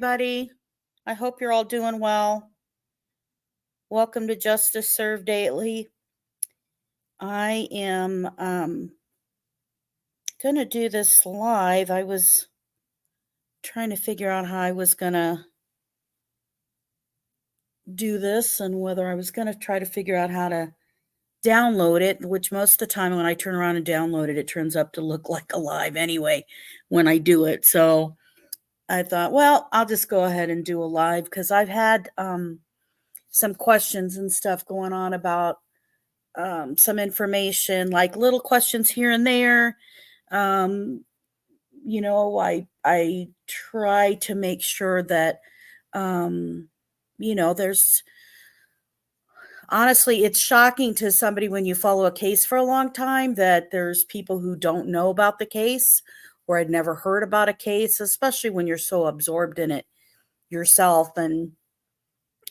everybody. I hope you're all doing well. Welcome to Justice Served Daily. I am going to do this live. I was trying to figure out how I was going to do this and whether I was going to try to figure out how to download it, which most of the time when I turn around and download it, it turns up to look like a live anyway when I do it. So I thought, well, I'll just go ahead and do a live because I've had some questions and stuff going on about some information, like little questions here and there. I try to make sure that, there's honestly, it's shocking to somebody when you follow a case for a long time that there's people who don't know about the case or had never heard about a case, especially when you're so absorbed in it yourself. And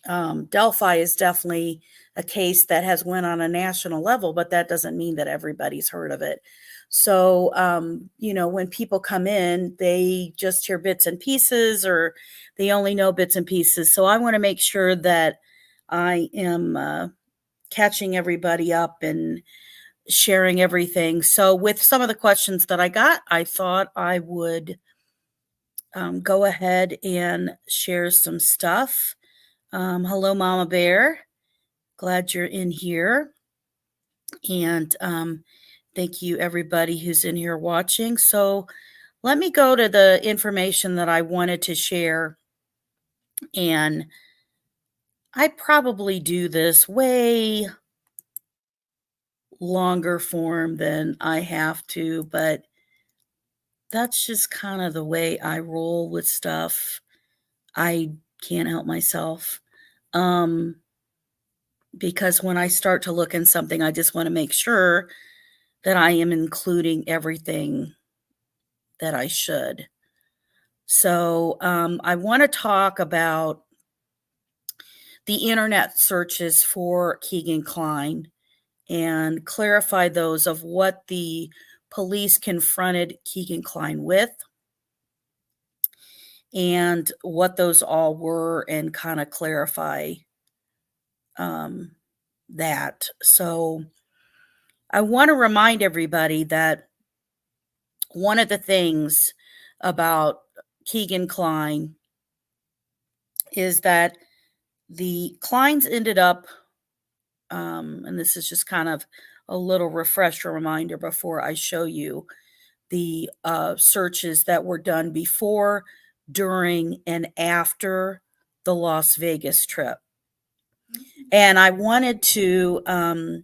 DELPHI is definitely a case that has went on a national level, but that doesn't mean that everybody's heard of it. So, when people come in, they just hear bits and pieces or they only know bits and pieces. So I want to make sure that I am catching everybody up and sharing everything. So with some of the questions that I got, I thought I would go ahead and share some stuff. Hello, Mama Bear. Glad you're in here. And thank you, everybody who's in here watching. So let me go to the information that I wanted to share. And I probably do this way longer form than I have to, but that's just kind of the way I roll with stuff. I can't help myself. Because when I start to look in something, I just want to make sure that I am including everything that I should. So I want to talk about the internet searches for Kegan Kline and clarify those of what the police confronted Kegan Kline with and what those all were and kind of clarify that. So I want to remind everybody that one of the things about Kegan Kline is that the Klines ended up, and this is just kind of a little refresher reminder before I show you the searches that were done before, during, and after the Las Vegas trip. And I wanted to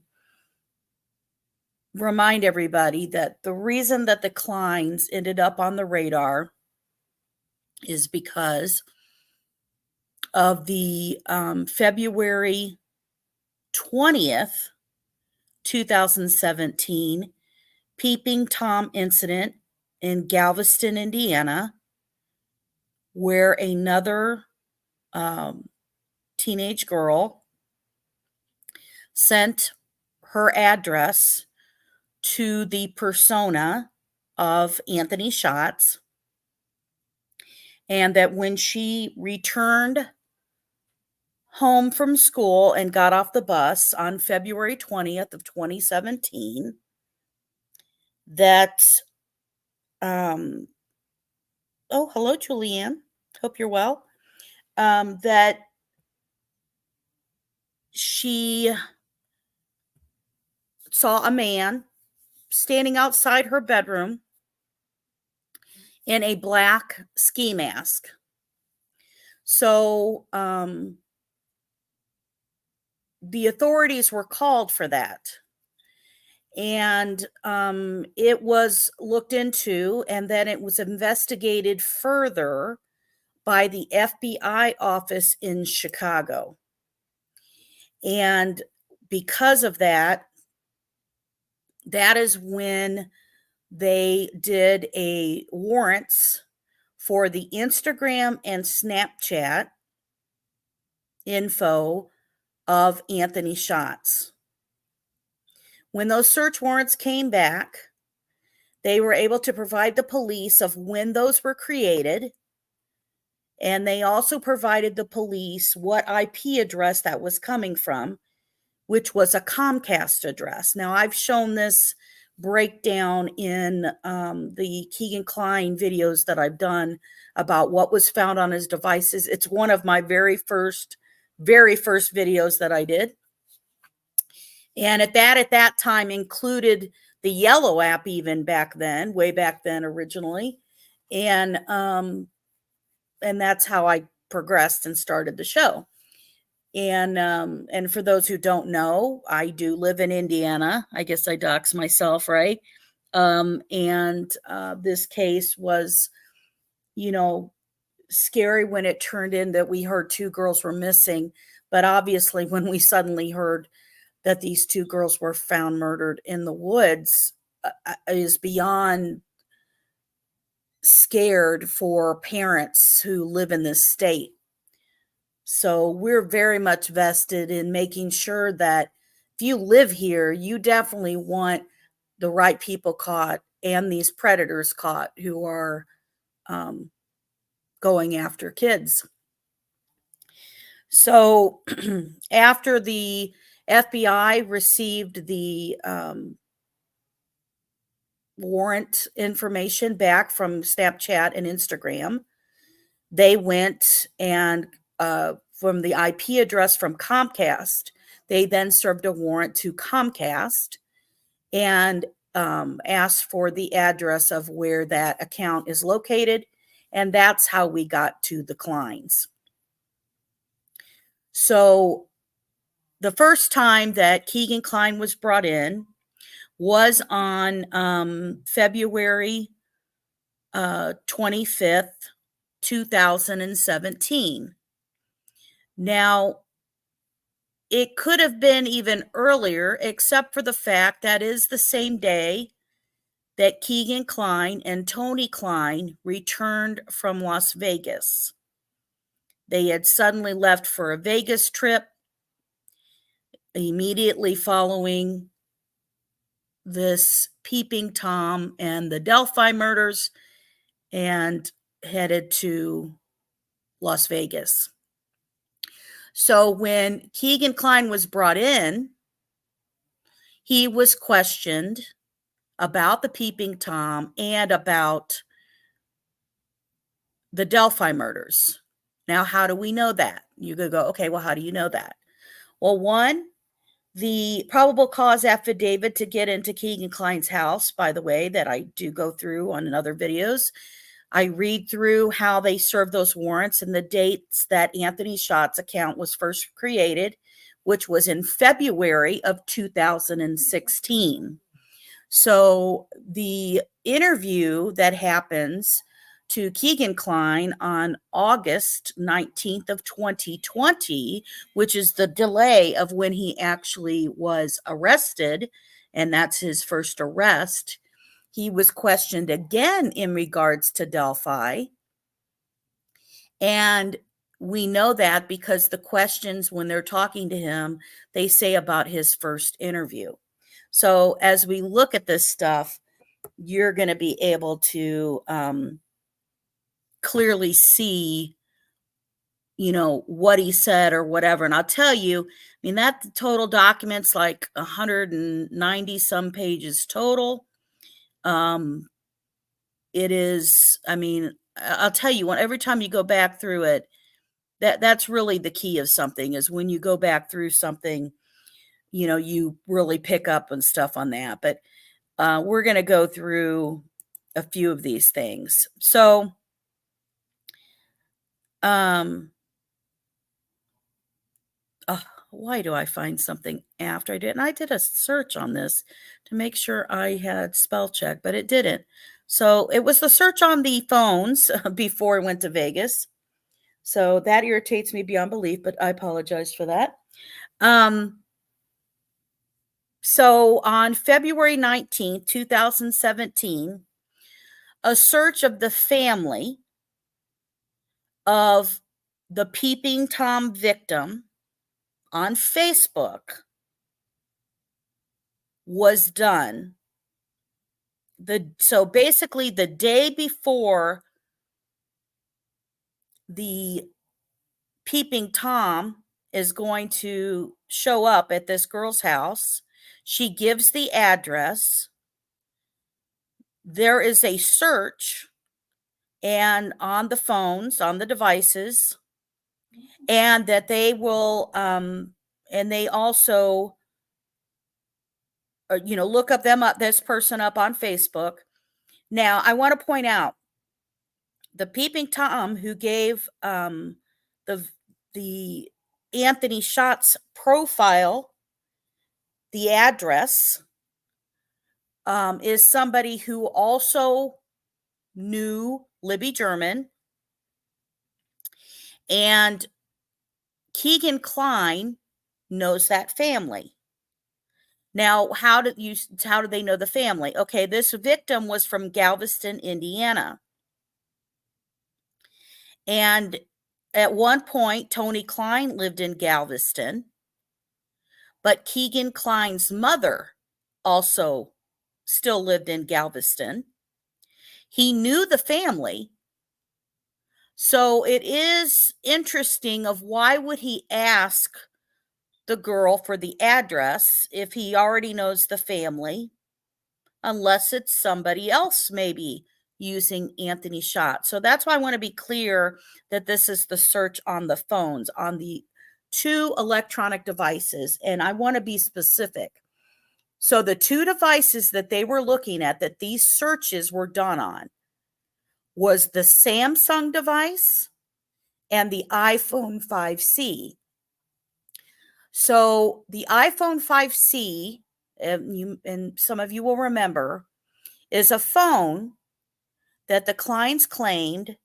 remind everybody that the reason that the Klines ended up on the radar is because of the February 20th, 2017 Peeping Tom incident in Galveston, Indiana, where another teenage girl sent her address to the persona of Anthony Schatz, and that when she returned home from school and got off the bus on February 20th of 2017, that oh, hello, Julianne. Hope you're well. That she saw a man standing outside her bedroom in a black ski mask. So the authorities were called for that. And it was looked into, and then it was investigated further by the FBI office in Chicago. And because of that, that is when they did a warrants for the Instagram and Snapchat info of Anthony Schatz. When those search warrants came back, they were able to provide the police of when those were created And they also provided the police what IP address that was coming from, which was a Comcast address. Now, I've shown this breakdown in the Kegan Kline videos that I've done about what was found on his devices. It's one of my very first videos that I did. And at that time included the Yellow app even back then, way back then originally. And that's how I progressed and started the show. And for those who don't know, I do live in Indiana. I guess I dox myself, right? And this case was, scary when it turned in that we heard 2 girls were missing. But obviously, when we suddenly heard that these 2 girls were found murdered in the woods, is beyond scared for parents who live in this state. So we're very much vested in making sure that if you live here, you definitely want the right people caught and these predators caught who are going after kids. So after the FBI received the warrant information back from Snapchat and Instagram, they went and from the IP address from Comcast, they then served a warrant to Comcast and asked for the address of where that account is located. And that's how we got to the Klines. So the first time that Kegan Kline was brought in was on February 25th, 2017. Now, it could have been even earlier, except for the fact that is the same day that Kegan Kline and Tony Kline returned from Las Vegas. They had suddenly left for a Vegas trip immediately following this Peeping Tom and the Delphi murders and headed to Las Vegas. So when Kegan Kline was brought in, he was questioned about the Peeping Tom and about the Delphi murders. Now, how do we know that? You could go, okay, well, how do you know that? Well, one, the probable cause affidavit to get into Kegan Kline's house, by the way, that I do go through on other videos. I read through how they served those warrants and the dates that Anthony Schott's account was first created, which was in February of 2016. So the interview that happens to Kegan Kline on August 19th of 2020, which is the delay of when he actually was arrested, and that's his first arrest. He was questioned again in regards to Delphi. And we know that because the questions, when they're talking to him, they say about his first interview. So as we look at this stuff, you're going to be able to clearly see, what he said or whatever. And I'll tell you, I mean, that total document's like 190 some pages total. It is, I mean, I'll tell you, every time you go back through it, that's really the key of something, is when you go back through something, you really pick up on stuff on that. But we're going to go through a few of these things. So, why do I find something after I did? And I did a search on this to make sure I had spell check, but it didn't. So it was the search on the phones before I went to Vegas. So that irritates me beyond belief, but I apologize for that. So on February 19th, 2017, a search of the family of the Peeping Tom victim on Facebook was done. So basically the day before the peeping Tom is going to show up at this girl's house. She gives the address. There is a search and on the phones, on the devices, and that they will and they also look up this person up on Facebook. Now, I want to point out the peeping Tom who gave the Anthony Schatz profile the address is somebody who also knew Libby German, and Kegan Kline knows that family. Now, how did they know the family? Okay, this victim was from Galveston, Indiana. And at one point, Tony Kline lived in Galveston, but Kegan Kline's mother also still lived in Galveston. He knew the family. So it is interesting of why would he ask the girl for the address if he already knows the family, unless it's somebody else maybe using Anthony Schatz. So that's why I want to be clear that this is the search on the phones, on the 2 electronic devices, and I want to be specific. So the 2 devices that they were looking at, that these searches were done on, was the Samsung device and the iPhone 5C. So the iPhone 5C, and some of you will remember, is a phone that the Klines claimed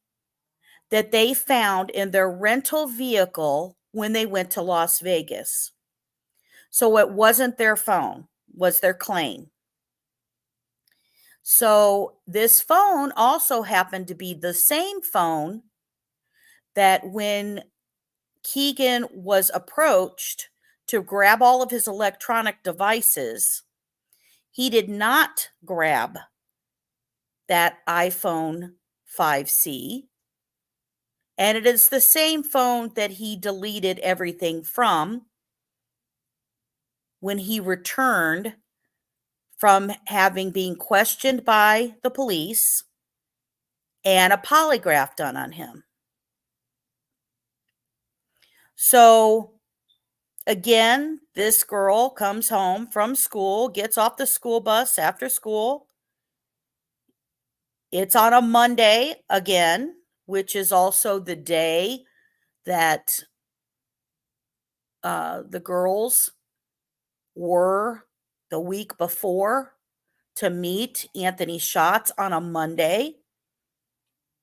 that they found in their rental vehicle when they went to Las Vegas. So it wasn't their phone, was their claim. So this phone also happened to be the same phone that when Kegan was approached to grab all of his electronic devices, he did not grab that iPhone 5C. And it is the same phone that he deleted everything from when he returned from having been questioned by the police and a polygraph done on him. So again, this girl comes home from school, gets off the school bus after school. It's on a Monday again, which is also the day that the girls were the week before to meet Anthony Schatz on a Monday.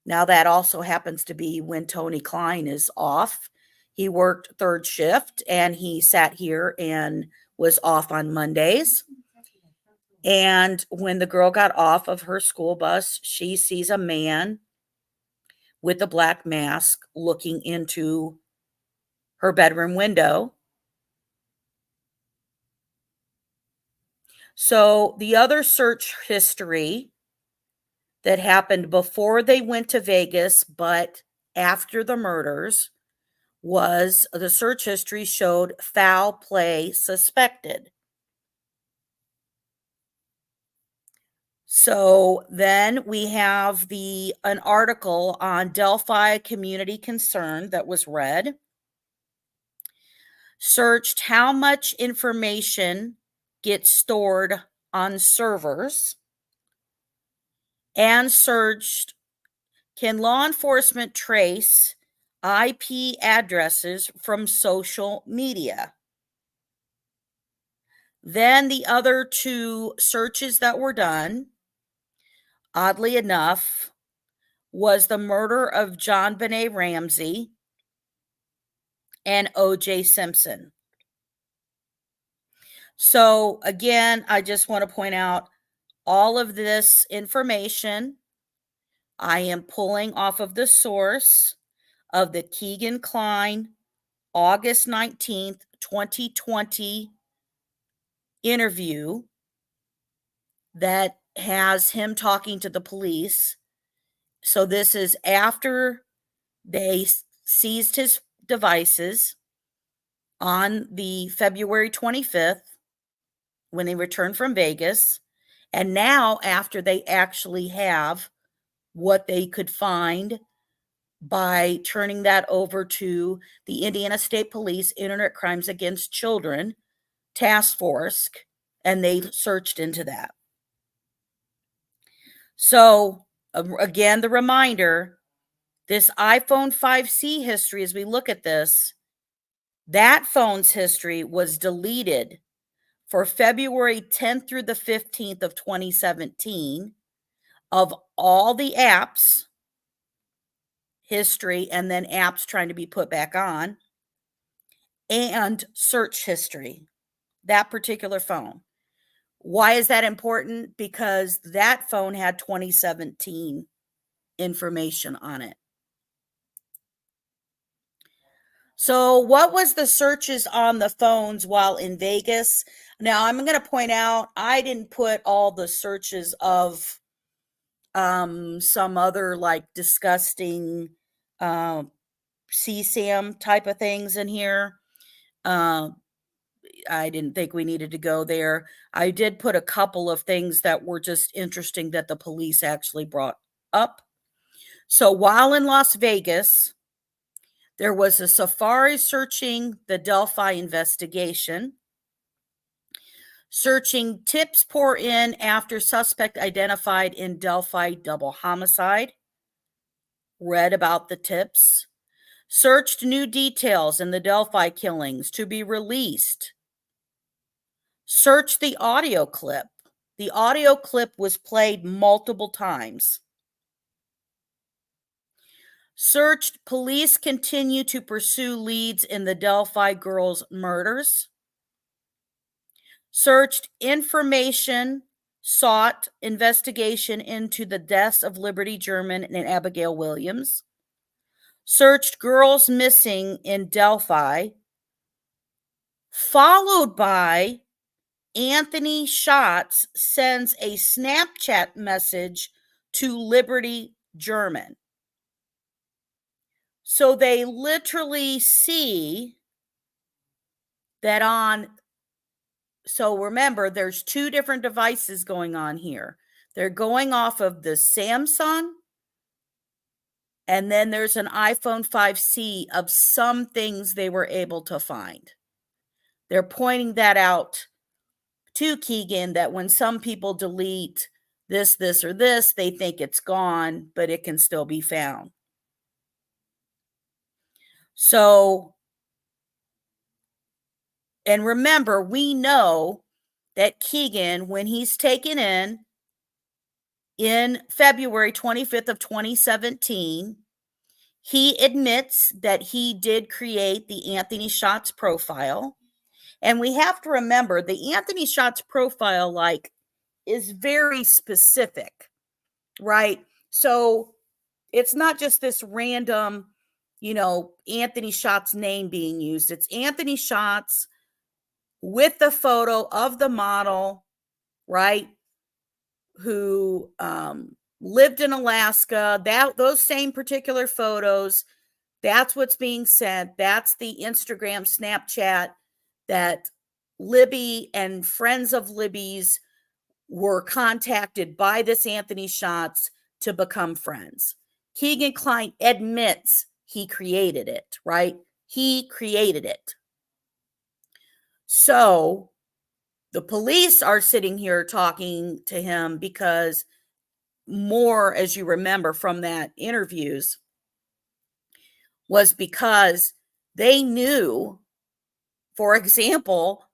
Now, that also happens to be when Tony Kline is off. He worked 3rd shift and he sat here and was off on Mondays. And when the girl got off of her school bus, she sees a man with a black mask looking into her bedroom window. So the other search history that happened before they went to Vegas, but after the murders, was the search history showed foul play suspected. So then we have an article on Delphi Community Concern that was read, searched how much information gets stored on servers, and searched, can law enforcement trace IP addresses from social media? Then the other 2 searches that were done, oddly enough, was the murder of John Benet Ramsey and O.J. Simpson. So again, I just want to point out all of this information I am pulling off of the source of the Kegan Kline August 19th, 2020 interview that has him talking to the police. So this is after They seized his devices on the February 25th when they returned from Vegas. And now, after they actually have what they could find by turning that over to the Indiana State Police Internet Crimes Against Children Task Force, and they searched into that. So, again, the reminder, this iPhone 5C history, as we look at this, that phone's history was deleted for February 10th through the 15th of 2017 of all the apps history, and then apps trying to be put back on, and search history, that particular phone. Why is that important? Because that phone had 2017 information on it. So what was the searches on the phones while in Vegas? Now, I'm going to point out, I didn't put all the searches of some other like disgusting CSAM type of things in here. I didn't think we needed to go there. I did put a couple of things that were just interesting that the police actually brought up. So while in Las Vegas, there was a safari searching the Delphi investigation, searching tips pour in after suspect identified in Delphi double homicide, read about the tips, searched new details in the Delphi killings to be released, searched the audio clip. The audio clip was played multiple times. Searched, police continue to pursue leads in the Delphi girls' murders. Searched, information sought, investigation into the deaths of Liberty German and Abigail Williams. Searched, girls missing in Delphi, followed by Anthony Schatz sends a Snapchat message to Liberty German. So they literally see that on, so remember, there's two different devices going on here. They're going off of the Samsung, and then there's an iPhone 5C of some things they were able to find. They're pointing that out to Kegan, that when some people delete this, or this, they think it's gone, but it can still be found. So, and remember, we know that Kegan, when he's taken in February 25th of 2017, he admits that he did create the Anthony Schatz profile. And we have to remember, the Anthony Schatz profile, like, is very specific, right? So it's not just this random, Anthony Schatz name being used. It's Anthony Schatz with the photo of the model, right, who lived in Alaska. Those same particular photos, that's what's being sent. That's the Instagram, Snapchat that Libby and friends of Libby's were contacted by this Anthony Schatz to become friends. Kegan Kline admits he created it, right? He created it. So the police are sitting here talking to him because more, as you remember from that interviews, was because they knew, for example,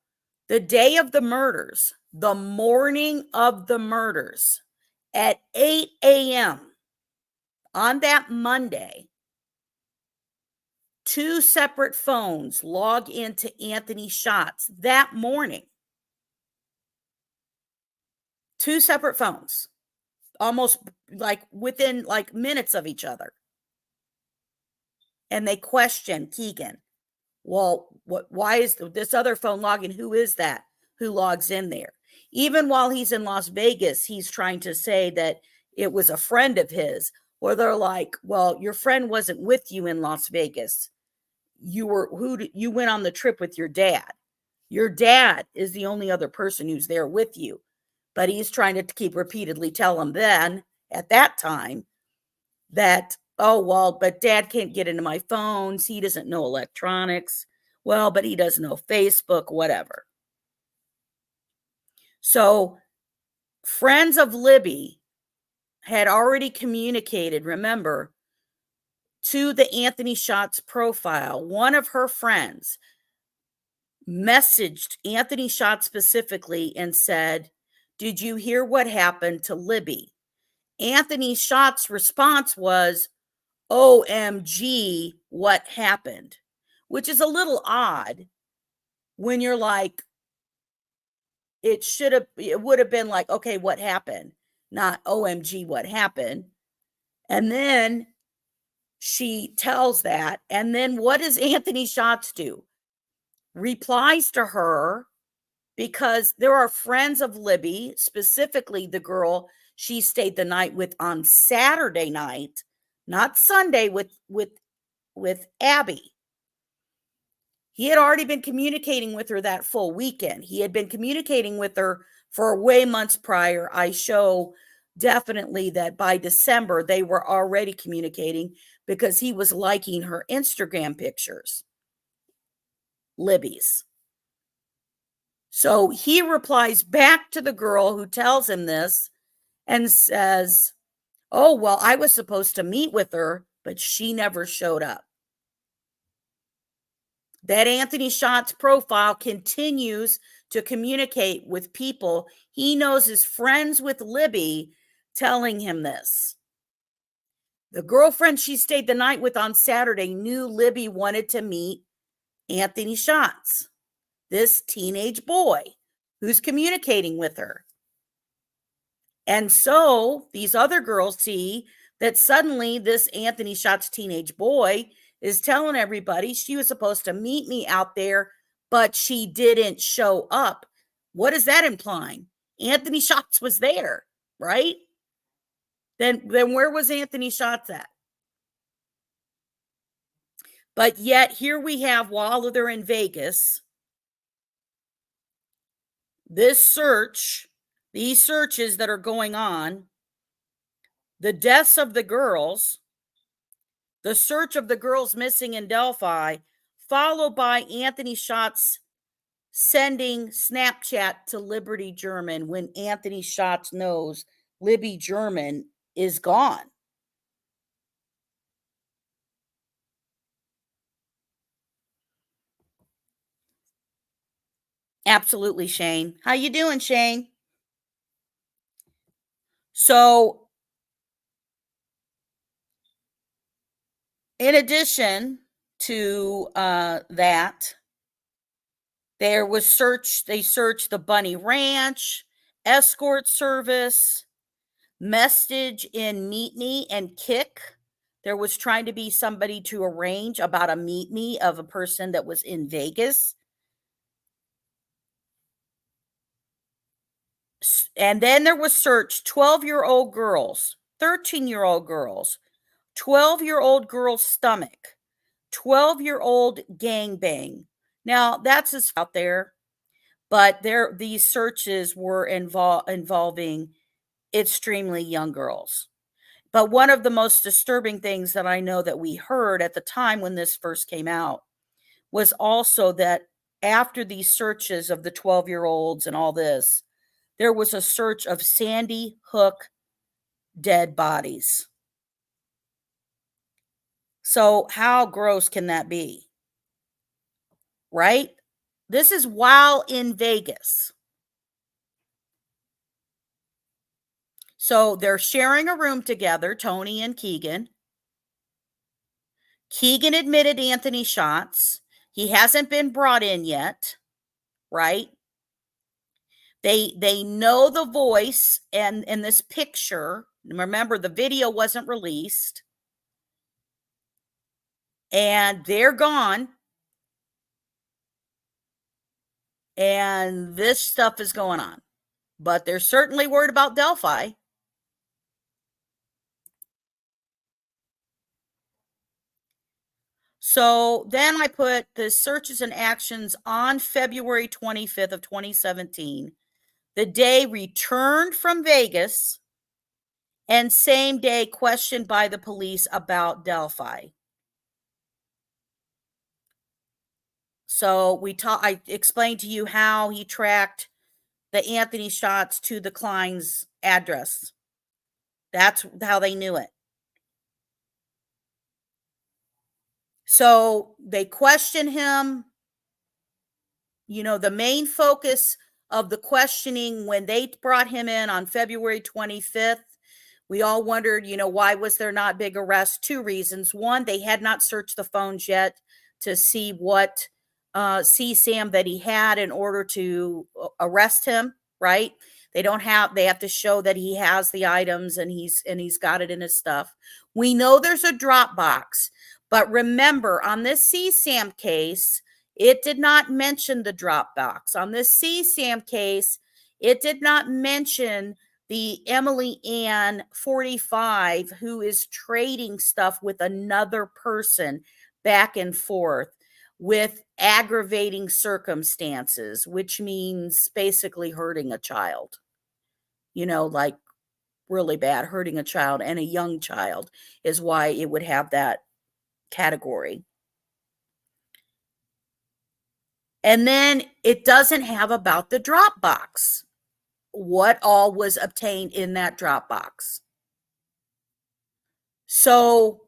the day of the murders, the morning of the murders at 8 a.m. on that Monday, two separate phones log into Anthony Schatz that morning. Two separate phones, almost like within like minutes of each other. And they question Kegan. Well, why is this other phone logging? Who is that? Who logs in there? Even while he's in Las Vegas, he's trying to say that it was a friend of his. Or they're like, well, your friend wasn't with you in Las Vegas. You went on the trip with your dad. Your dad is the only other person who's there with you. But he's trying to keep repeatedly tell him then, at that time, that, oh, well, but dad can't get into my phones. He doesn't know electronics. Well, but he does know Facebook, whatever. So friends of Libby had already communicated, remember, to the Anthony Schatz profile. One of her friends messaged Anthony Schatz specifically and said, did you hear what happened to Libby? Anthony Schatz's response was, OMG, what happened? Which is a little odd when you're like, it would have been like, okay, what happened? Not OMG, what happened? And then she tells that. And then what does Anthony Schatz do? Replies to her, because there are friends of Libby, specifically the girl she stayed the night with on Saturday night, not Sunday, with Abby. He had already been communicating with her that full weekend. He had been communicating with her for way months prior. I show definitely that by December, they were already communicating because he was liking her Instagram pictures, Libby's. So he replies back to the girl who tells him this and says, oh, well, I was supposed to meet with her, but she never showed up. That Anthony Schatz profile continues to communicate with people he knows is friends with Libby, telling him this. The girlfriend she stayed the night with on Saturday knew Libby wanted to meet Anthony Schatz, this teenage boy who's communicating with her. And so these other girls see that suddenly this Anthony Schatz teenage boy is telling everybody she was supposed to meet me out there, but she didn't show up. What is that implying? Anthony Schatz was there, right? Then where was Anthony Schatz at? But yet here we have, while they're in Vegas, this search, these searches that are going on, the deaths of the girls, the search of the girls missing in Delphi, followed by Anthony Schatz sending Snapchat to Liberty German when Anthony Schatz knows Libby German is gone. Absolutely, Shane. How you doing, Shane? So, in addition to that, there was they searched the Bunny Ranch, escort service, message in Meet Me and Kick. There was trying to be somebody to arrange about a meet me of a person that was in Vegas. And then there was search 12-year-old girls, 13-year-old girls, 12-year-old girl's stomach, 12-year-old gangbang. Now, that's just out there, but these searches were involving extremely young girls. But one of the most disturbing things that I know that we heard at the time when this first came out was also that after these searches of the 12-year-olds and all this, there was a search of Sandy Hook dead bodies. So how gross can that be? Right? This is while in Vegas. So they're sharing a room together, Tony and Kegan. Kegan admitted Anthony Schatz. He hasn't been brought in yet, right? They know the voice and in this picture. Remember, the video wasn't released. And they're gone. And this stuff is going on. But they're certainly worried about Delphi. So then I put the searches and actions on February 25th of 2017, the day returned from Vegas, and same day questioned by the police about DELPHI. So I explained to you how he tracked the Anthony shots to the KLINE'S address. That's how they knew it. So they questioned him. You know, the main focus of the questioning when they brought him in on February 25th, we all wondered, you know, why was there not big arrest? Two reasons. One, they had not searched the phones yet to see what CSAM that he had in order to arrest him, right? They have to show that he has the items and he's got it in his stuff. We know there's a Dropbox, but remember on this CSAM case, it did not mention the Dropbox. On this CSAM case, it did not mention the Emily Ann 45 who is trading stuff with another person back and forth with aggravating circumstances, which means basically hurting a child. You know, like really bad, hurting a child, and a young child is why it would have that category. And then it doesn't have about the Dropbox. What all was obtained in that Dropbox. So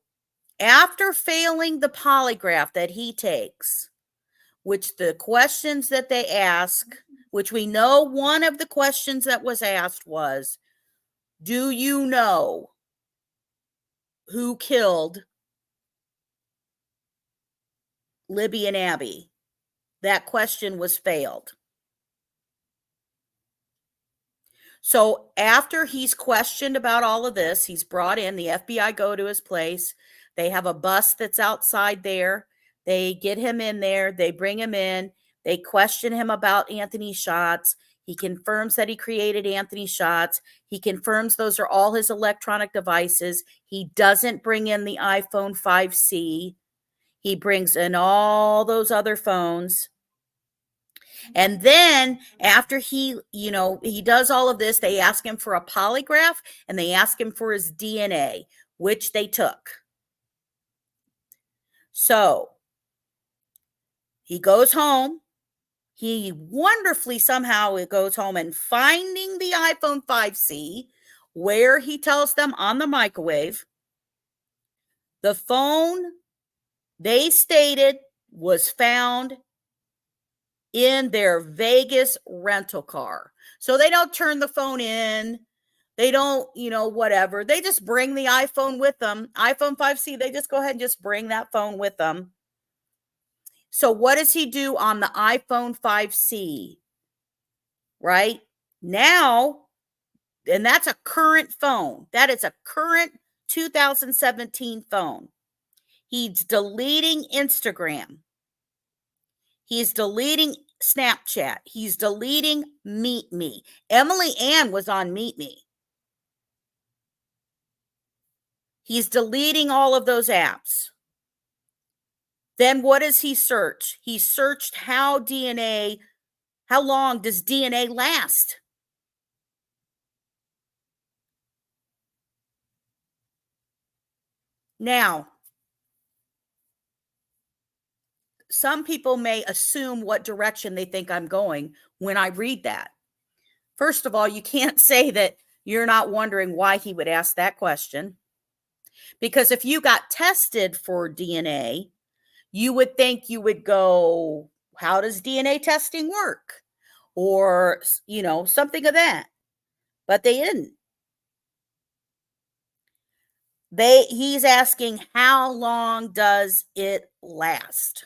after failing the polygraph that he takes, which the questions that they ask, which we know one of the questions that was asked was, do you know who killed Libby and Abby? That question was failed. So after he's questioned about all of this, he's brought in, the FBI go to his place. They have a bus that's outside there. They get him in there. They bring him in. They question him about Anthony's shots. He confirms that he created Anthony's shots. He confirms those are all his electronic devices. He doesn't bring in the iPhone 5C. He brings in all those other phones. And then after he does all of this, they ask him for a polygraph and they ask him for his DNA, which they took. So he goes home. He wonderfully somehow goes home and finding the iPhone 5C, where he tells them on the microwave, the phone they stated was found in their Vegas rental car. So they don't turn the phone in. They don't, whatever. They just bring the iPhone with them. iPhone 5C, they just go ahead and just bring that phone with them. So what does he do on the iPhone 5C? Right? Now, and that's a current phone. That is a current 2017 phone. He's deleting Instagram. He's deleting Snapchat. He's deleting Meet Me. Emily Ann was on Meet Me. He's deleting all of those apps. Then what does he search? He searched how long does DNA last? Now, some people may assume what direction they think I'm going when I read that. First of all, you can't say that you're not wondering why he would ask that question. Because if you got tested for DNA, you would think you would go, how does DNA testing work? Or, something of that. But they didn't. He's asking, how long does it last?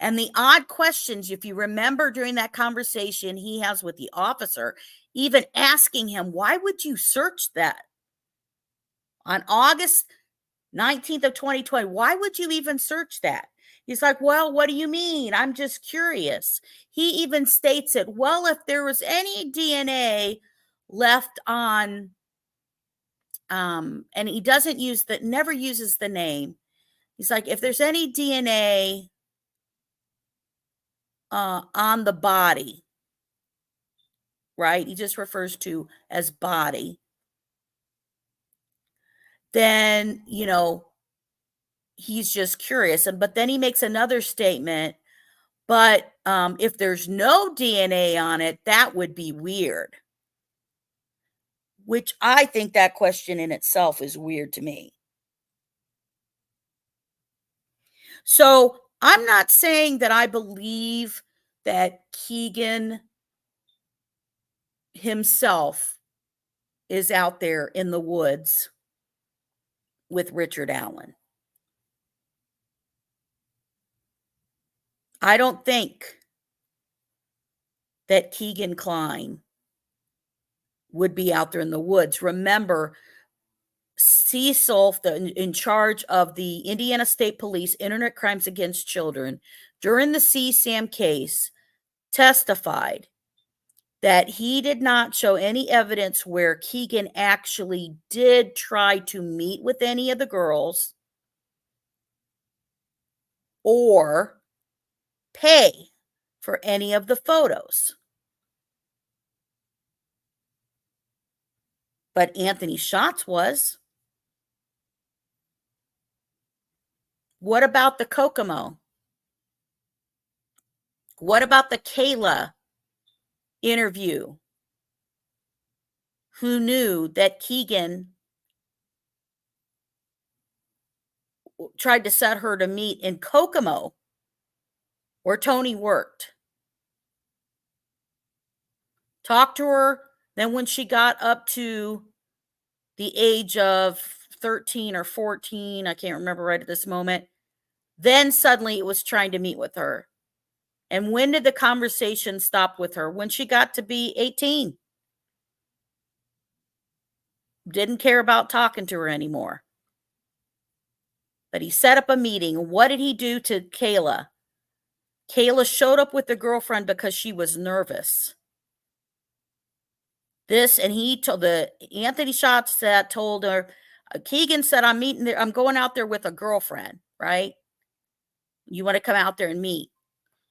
And the odd questions, if you remember during that conversation he has with the officer, even asking him, why would you search that? On August 19th of 2020, why would you even search that? He's like, well, what do you mean? I'm just curious. He even states it, well, if there was any DNA left on, and he never uses the name. He's like, if there's any DNA on the body, right? He just refers to as body. Then, he's just curious. But then he makes another statement, but if there's no DNA on it, that would be weird. Which I think that question in itself is weird to me. So I'm not saying that I believe that Kegan himself is out there in the woods with Richard Allen. I don't think that Kegan Kline would be out there in the woods. Remember, Cecil, in charge of the Indiana State Police Internet Crimes Against Children, during the CSAM case, testified that he did not show any evidence where Kegan actually did try to meet with any of the girls or pay for any of the photos. But Anthony Schatz was. What about the Kokomo? What about the Kayla interview? Who knew that Kegan tried to set her to meet in Kokomo, where Tony worked? Talked to her. Then when she got up to the age of 13 or 14, I can't remember right at this moment, then suddenly it was trying to meet with her. And when did the conversation stop with her? When she got to be 18. Didn't care about talking to her anymore. But he set up a meeting. What did he do to Kayla? Kayla showed up with the girlfriend because she was nervous. And he told Anthony Schatz that told her, Kegan said, I'm going out there with a girlfriend, right? You want to come out there and meet.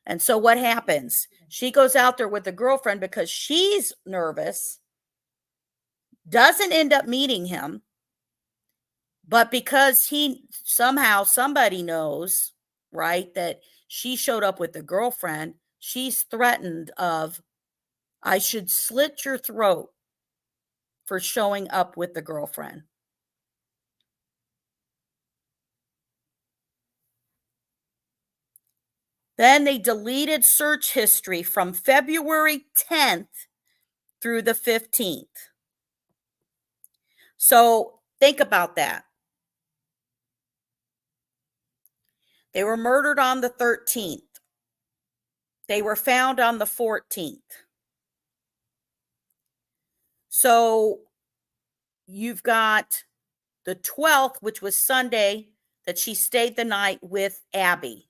And so what happens? She goes out there with a girlfriend because she's nervous, doesn't end up meeting him, but because somebody knows, right, that she showed up with a girlfriend, she's threatened of, I should slit your throat for showing up with the girlfriend. Then they deleted search history from February 10th through the 15th. So think about that. They were murdered on the 13th. They were found on the 14th. So you've got the 12th, which was Sunday, that she stayed the night with Abby.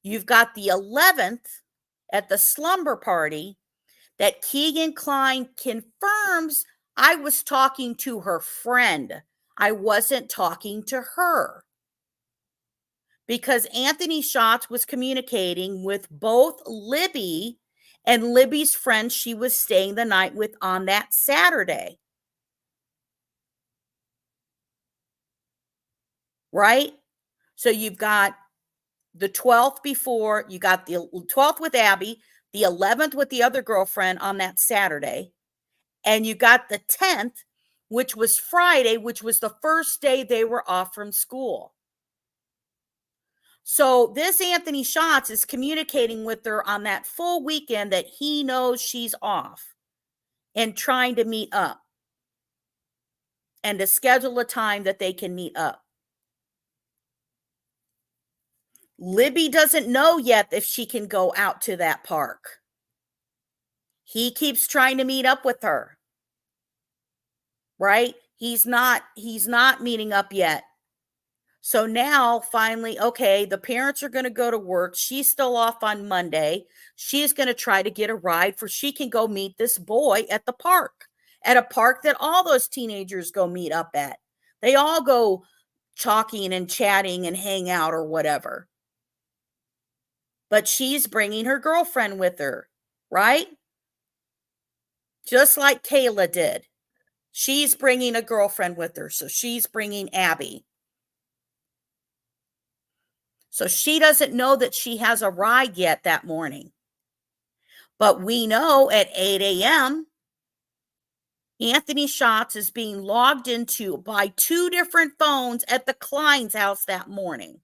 You've got the 11th at the slumber party that Kegan Kline confirms, I was talking to her friend. I wasn't talking to her. Because Anthony Schatz was communicating with both Libby and Libby's friend she was staying the night with on that Saturday. Right? So you've got the 12th before, you got the 12th with Abby, the 11th with the other girlfriend on that Saturday, and you got the 10th, which was Friday, which was the first day they were off from school. So this Anthony Schatz is communicating with her on that full weekend that he knows she's off and trying to meet up and to schedule a time that they can meet up. Libby doesn't know yet if she can go out to that park. He keeps trying to meet up with her. Right? He's not meeting up yet. So now finally, okay, the parents are going to go to work. She's still off on Monday. She's going to try to get a ride for she can go meet this boy at the park, at a park that all those teenagers go meet up at. They all go talking and chatting and hang out or whatever. But she's bringing her girlfriend with her, right? Just like Kayla did. She's bringing a girlfriend with her, so she's bringing Abby. So she doesn't know that she has a ride yet that morning. But we know at 8 a.m., Anthony Schatz is being logged into by 2 different phones at the KLINE'S house that morning.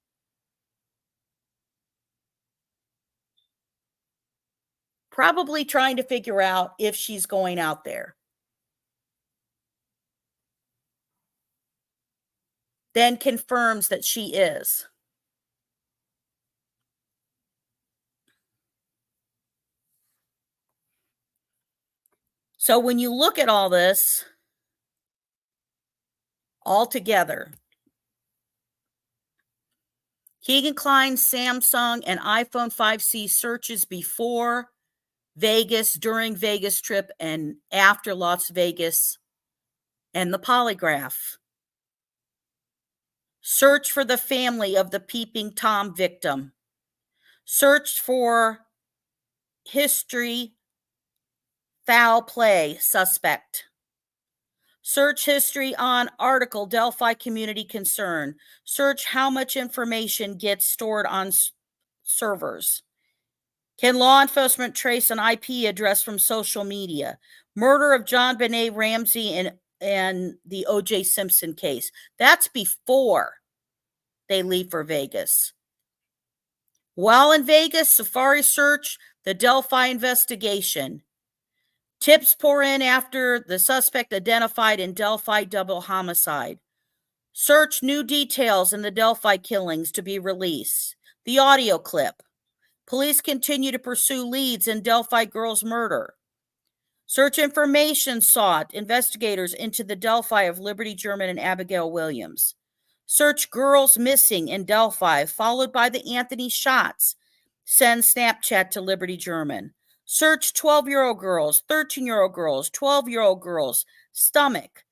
Probably trying to figure out if she's going out there. Then confirms that she is. So when you look at all this all together, Kegan Kline's Samsung and iPhone 5C searches before Vegas, during Vegas trip, and after Las Vegas, and the polygraph. Search for the family of the Peeping Tom victim. Search for history, foul play suspect. Search history on article Delphi community concern. Search how much information gets stored on servers. Can law enforcement trace an IP address from social media? Murder of John Benet Ramsey and the O.J. Simpson case. That's before they leave for Vegas. While in Vegas, Safari search, the Delphi investigation. Tips pour in after the suspect identified in Delphi double homicide. Search new details in the Delphi killings to be released. The audio clip. Police continue to pursue leads in Delphi girls' murder. Search information sought, investigators into the Delphi of Liberty German and Abigail Williams. Search girls missing in Delphi, followed by the Anthony Schatz. Send Snapchat to Liberty German. Search 12-year-old girls, 13-year-old girls, 12-year-old girls, stomach.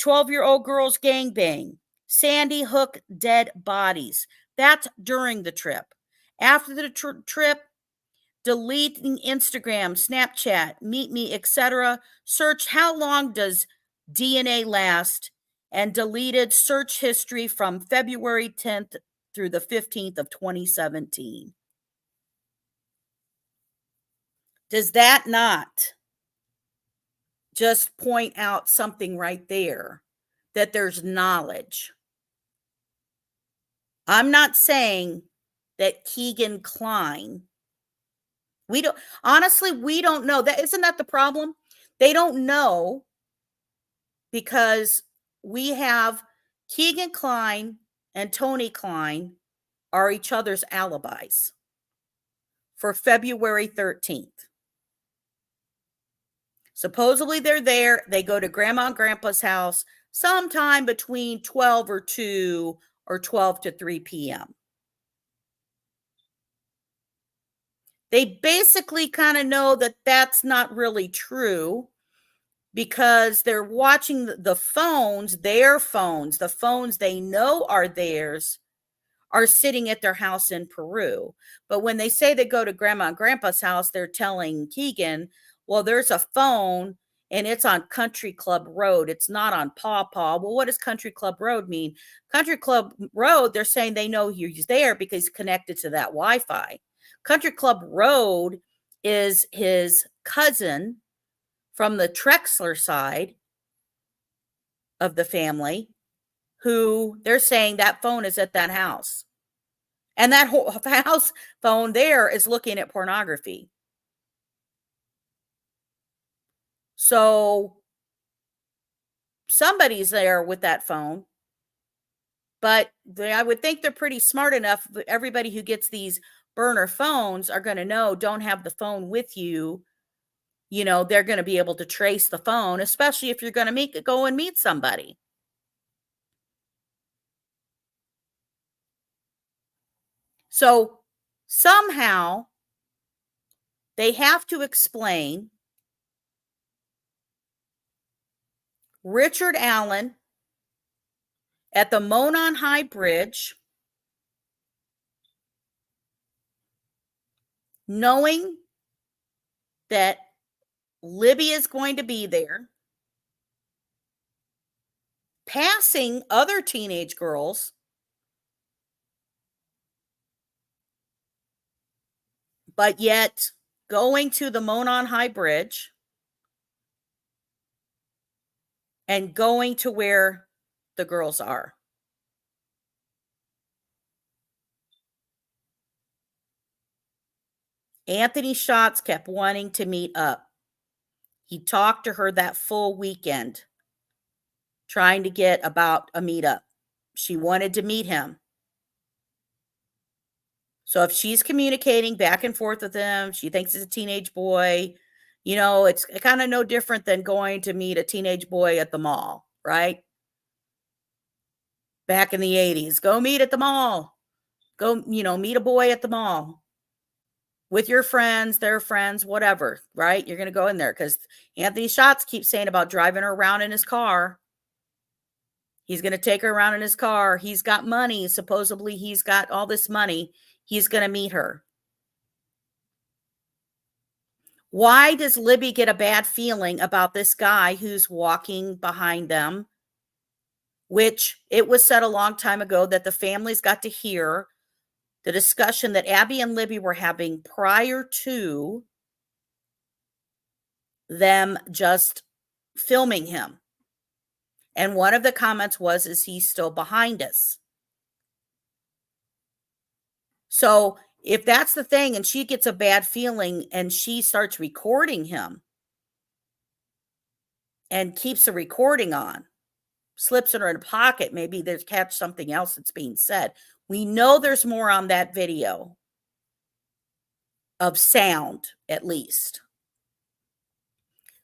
12-year-old girls gangbang. Sandy Hook dead bodies. That's during the trip. After the trip, deleting Instagram, Snapchat, Meet Me, etc. Search how long does DNA last, and deleted search history from February 10th through the 15th of 2017. Does that not just point out something right there, that there's knowledge? I'm not saying that Kegan Kline, we don't know. That isn't that the problem? They don't know, because we have Kegan Kline and Tony Kline are each other's alibis for February 13th. Supposedly they're there. They go to Grandma and Grandpa's house sometime between 12 or 2 or 12 to 3 p.m. They basically kind of know that that's not really true, because they're watching the phones, their phones, the phones they know are theirs, are sitting at their house in Peru. But when they say they go to Grandma and Grandpa's house, they're telling Kegan, well, there's a phone and it's on Country Club Road. It's not on Paw Paw. Well, what does Country Club Road mean? Country Club Road, they're saying they know he's there because he's connected to that Wi-Fi. Country Club Road is his cousin from the Trexler side of the family, who they're saying that phone is at that house. And that whole house phone there is looking at pornography. So somebody's there with that phone. But I would think they're pretty smart enough. Everybody who gets these burner phones are going to know, don't have the phone with you. You know, they're going to be able to trace the phone, especially if you're going to go and meet somebody. So somehow they have to explain Richard Allen at the Monon High Bridge, knowing that Libby is going to be there, passing other teenage girls, but yet going to the Monon High Bridge and going to where the girls are. Anthony Schatz kept wanting to meet up. He talked to her that full weekend, trying to get about a meetup. She wanted to meet him. So if she's communicating back and forth with him, she thinks he's a teenage boy, you know, it's kind of no different than going to meet a teenage boy at the mall, right? Back in the 80s, go meet at the mall. Go, you know, meet a boy at the mall with your friends, their friends, whatever, right? You're going to go in there because Anthony Schatz keeps saying about driving her around in his car. He's going to take her around in his car. He's got money. Supposedly, he's got all this money. He's going to meet her. Why does Libby get a bad feeling about this guy who's walking behind them? Which it was said a long time ago that the families got to hear the discussion that Abby and Libby were having prior to them just filming him. And one of the comments was, is he still behind us? So if that's the thing and she gets a bad feeling and she starts recording him and keeps the recording on, slips it in her pocket, maybe there's catch something else that's being said. We know there's more on that video of sound, at least.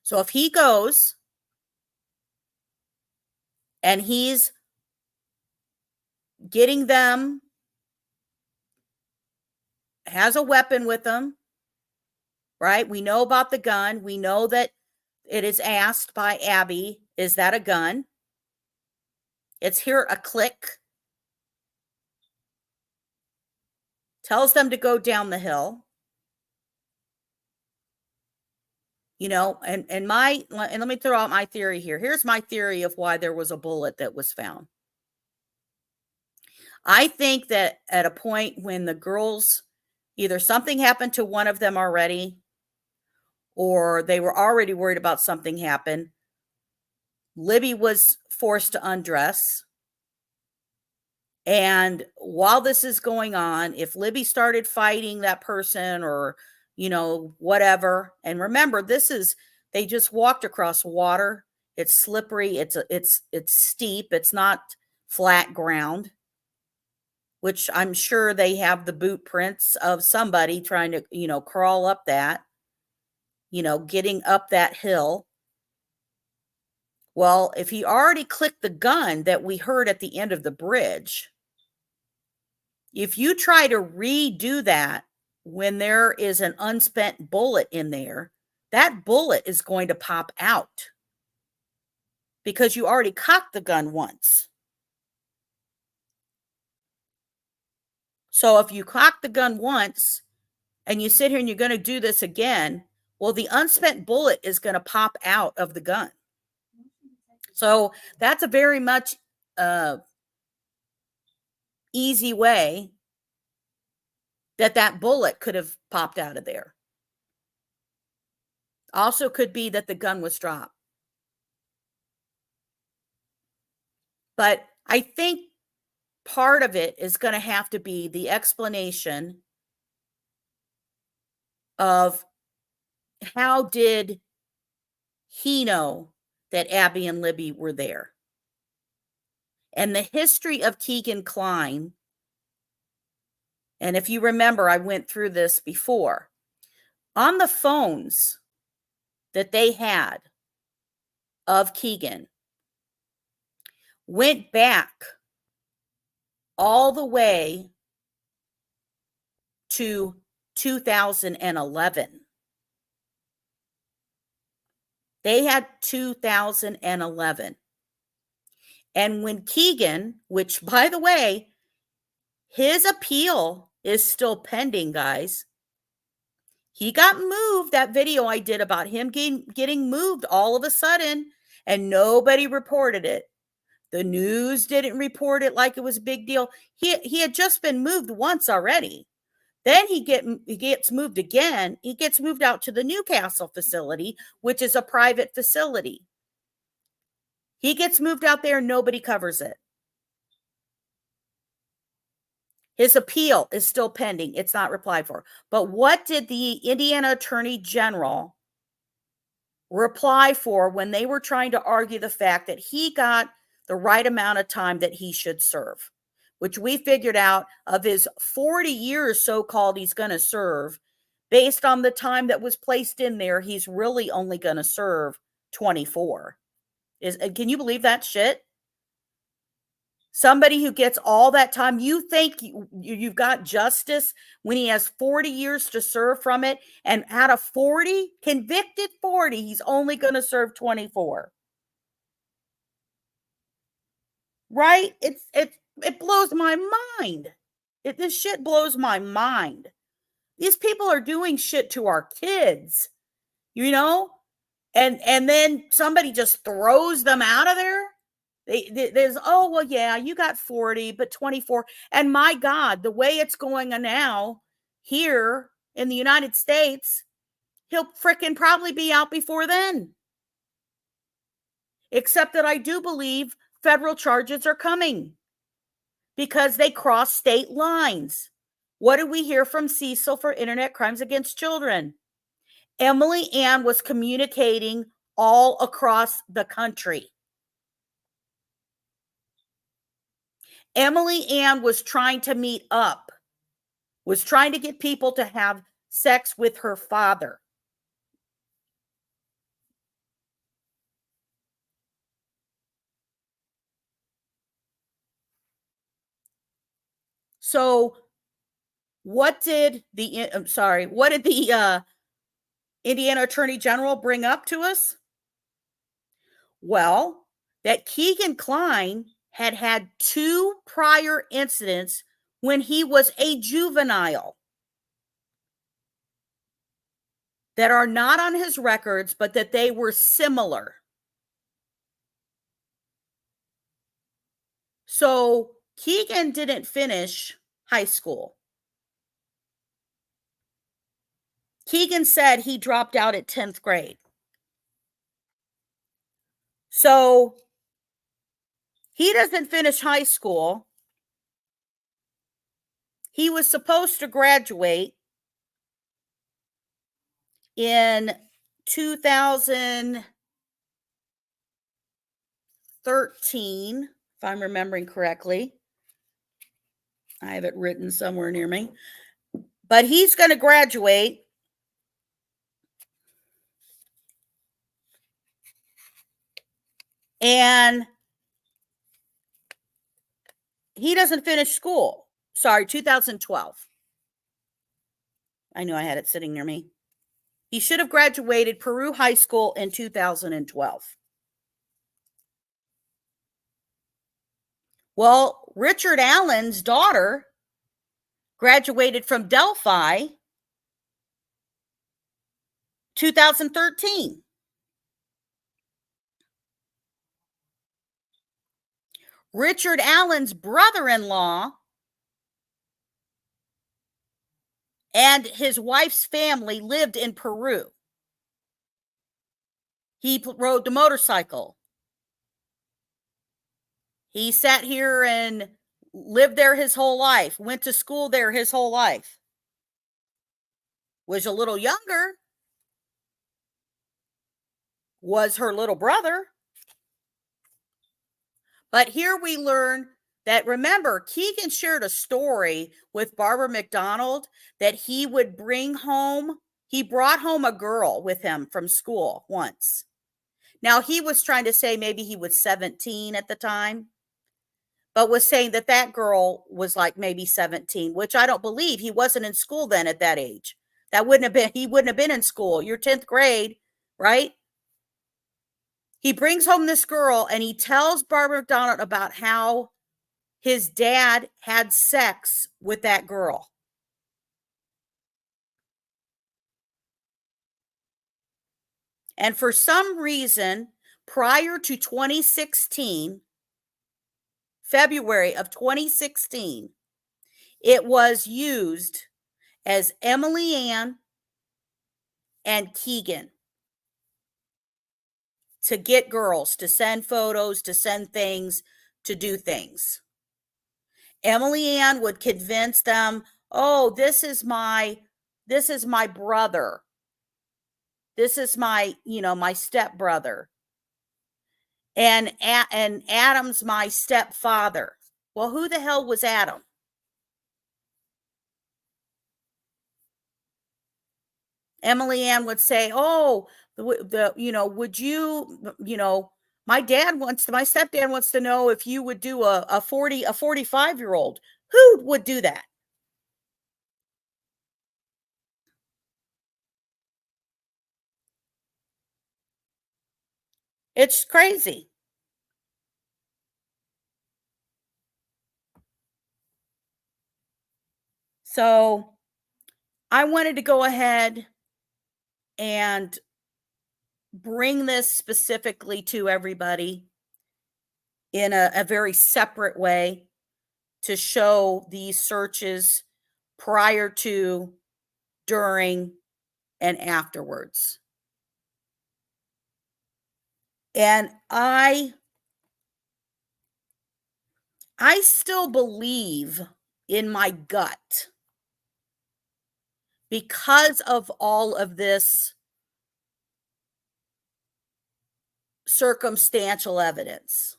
So if he goes and he's getting them, has a weapon with him, right? We know about the gun. We know that it is asked by Abby, is that a gun? It's here a click. Tells them to go down the hill. You know, and let me throw out my theory here. Here's my theory of why there was a bullet that was found. I think that at a point when the girls, either something happened to one of them already, or they were already worried about something happen, Libby was forced to undress. And while this is going on, if Libby started fighting that person or, you know, whatever, and remember, they just walked across water. It's slippery. It's steep. It's not flat ground, which I'm sure they have the boot prints of somebody trying to, you know, crawl up that, you know, getting up that hill. Well, if he already clicked the gun that we heard at the end of the bridge, if you try to redo that when there is an unspent bullet in there, that bullet is going to pop out because you already cocked the gun once. So if you cock the gun once and you sit here and you're going to do this again, well, the unspent bullet is going to pop out of the gun. So that's a very much easy way that bullet could have popped out of there. Also could be that the gun was dropped. But I think part of it is going to have to be the explanation of how did he know that Abby and Libby were there? And the history of Kegan Kline, and if you remember, I went through this before, on the phones that they had of Kegan, went back all the way to 2011. They had 2011. And when KEGAN, which by the way, his appeal is still pending, guys. He got moved. That video I did about him getting moved all of a sudden, and nobody reported it. The news didn't report it like it was a big deal. He had just been moved once already. Then he gets moved again. He gets moved out to the Newcastle facility, which is a private facility. He gets moved out there, nobody covers it. His appeal is still pending. It's not replied for. But what did the Indiana Attorney General reply for when they were trying to argue the fact that he got the right amount of time that he should serve, which we figured out of his 40 years so-called he's going to serve, based on the time that was placed in there, he's really only going to serve 24. Can you believe that shit? Somebody who gets all that time, you think you've got justice when he has 40 years to serve from it, and out of 40, convicted 40, he's only going to serve 24. Right? It blows my mind. This shit blows my mind. These people are doing shit to our kids, you know? And then somebody just throws them out of there. There's, oh, well, yeah, you got 40, but 24. And my God, the way it's going on now here in the United States, he'll frickin' probably be out before then. Except that I do believe federal charges are coming because they cross state lines. What did we hear from Cecil for Internet Crimes Against Children? Emily Ann was communicating all across the country. Emily Ann was trying to meet up, was trying to get people to have sex with her father. So what did the Indiana Attorney General bring up to us? Well, that Kegan Kline had 2 prior incidents when he was a juvenile that are not on his records, but that they were similar. So Kegan didn't finish high school. Kegan said he dropped out at 10th grade. So he doesn't finish high school. He was supposed to graduate in 2013, if I'm remembering correctly. I have it written somewhere near me. But he's going to graduate and he doesn't finish school. Sorry, 2012. I knew I had it sitting near me. He should have graduated Peru High School in 2012. Well, Richard Allen's daughter graduated from DELPHI 2013. Richard Allen's brother-in-law and his wife's family lived in Peru. He rode the motorcycle. He sat here and lived there his whole life, went to school there his whole life. Was a little younger. Was her little brother. But here we learn that, remember, Kegan shared a story with Barbara McDonald that he would bring home. He brought home a girl with him from school once. Now, he was trying to say maybe he was 17 at the time, but was saying that that girl was like maybe 17, which I don't believe. He wasn't in school then at that age. He wouldn't have been in school. You're 10th grade, right? He brings home this girl and he tells Barbara McDonald about how his dad had sex with that girl. And for some reason, prior to 2016, February of 2016, it was used as Emily Ann and Kegan to get girls, to send photos, to send things, to do things. Emily Ann would convince them, oh, this is my brother. This is my, my stepbrother. And Adam's my stepfather. Well, who the hell was Adam? Emily Ann would say, oh, would you, my stepdad wants to know if you would do a 45-year-old. Who would do that? It's crazy. So I wanted to go ahead and bring this specifically to everybody in a very separate way to show these searches prior to, during, and afterwards. And I still believe in my gut, because of all of this circumstantial evidence,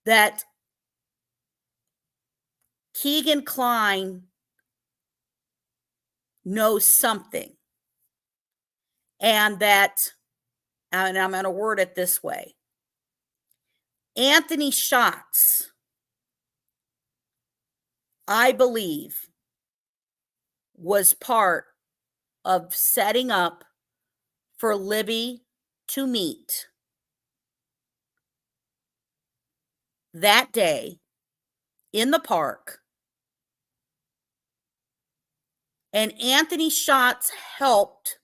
that Kegan Kline knows something, and that, and I'm going to word it this way, Anthony Schatz, I believe, was part of setting up for Libby to meet that day in the park. And Anthony Schatz helped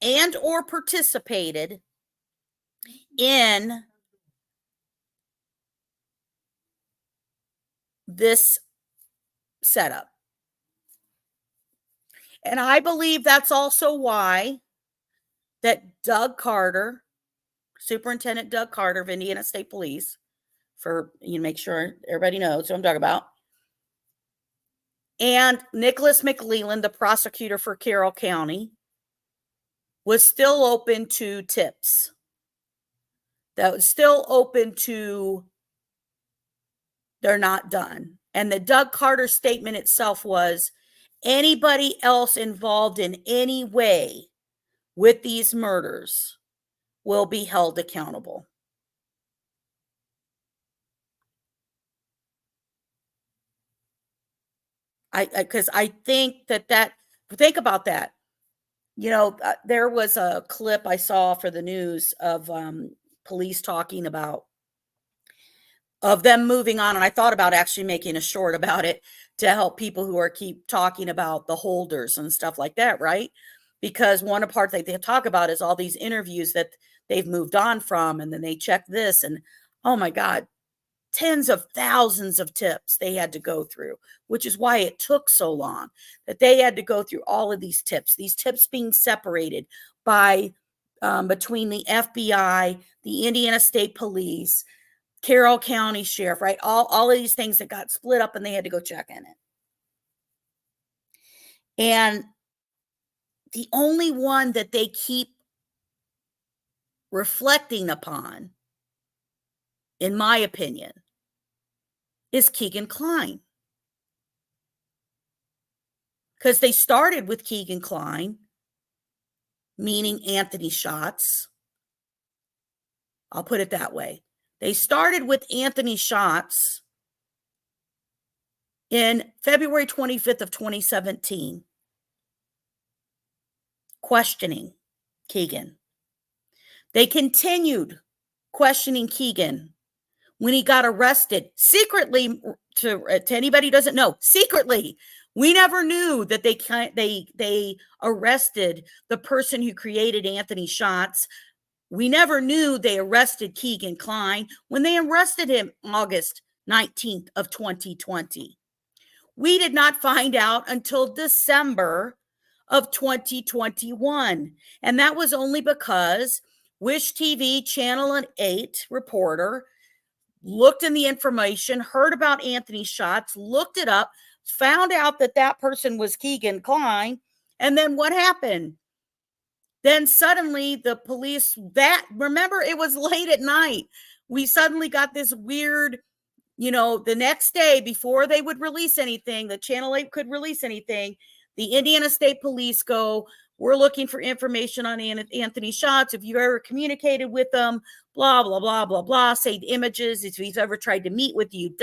and or participated in this setup. And I believe that's also why that Doug Carter, Superintendent Doug Carter of Indiana State Police, for make sure everybody knows who I'm talking about, and Nicholas McLeland, the prosecutor for Carroll County, was still open to tips. That was still open to, they're not done. And the Doug Carter statement itself was, anybody else involved in any way with these murders will be held accountable. Because I think think about that. There was a clip I saw for the news of police talking about of them moving on. And I thought about actually making a short about it to help people who keep talking about the holders and stuff like that, right? Because one part that they talk about is all these interviews that they've moved on from, and then they check this, and oh my God, tens of thousands of tips they had to go through, which is why it took so long, that they had to go through all of these tips being separated by between the FBI, the Indiana State Police, Carroll County Sheriff, right? All of these things that got split up, and they had to go check in it. And the only one that they keep reflecting upon, in my opinion, is Kegan Kline. Because they started with Kegan Kline, meaning Anthony Schatz. I'll put it that way. They started with Anthony Schatz in February 25th of 2017, questioning KEGAN. They continued questioning KEGAN when he got arrested secretly. To anybody who doesn't know, secretly. We never knew that they arrested the person who created Anthony Shots. We never knew they arrested Kegan Kline when they arrested him August 19th of 2020. We did not find out until December of 2021. And that was only because Wish TV Channel 8 reporter looked in the information, heard about Anthony Shots, looked it up, found out that that person was Kegan Kline. And then what happened? Then suddenly the police, remember, it was late at night. We suddenly got this weird, the next day before they would release anything, the Channel 8 could release anything, the Indiana State Police go, we're looking for information on Anthony Shots. If you've ever communicated with them, blah, blah, blah, blah, blah, saved images. If he's ever tried to meet with you,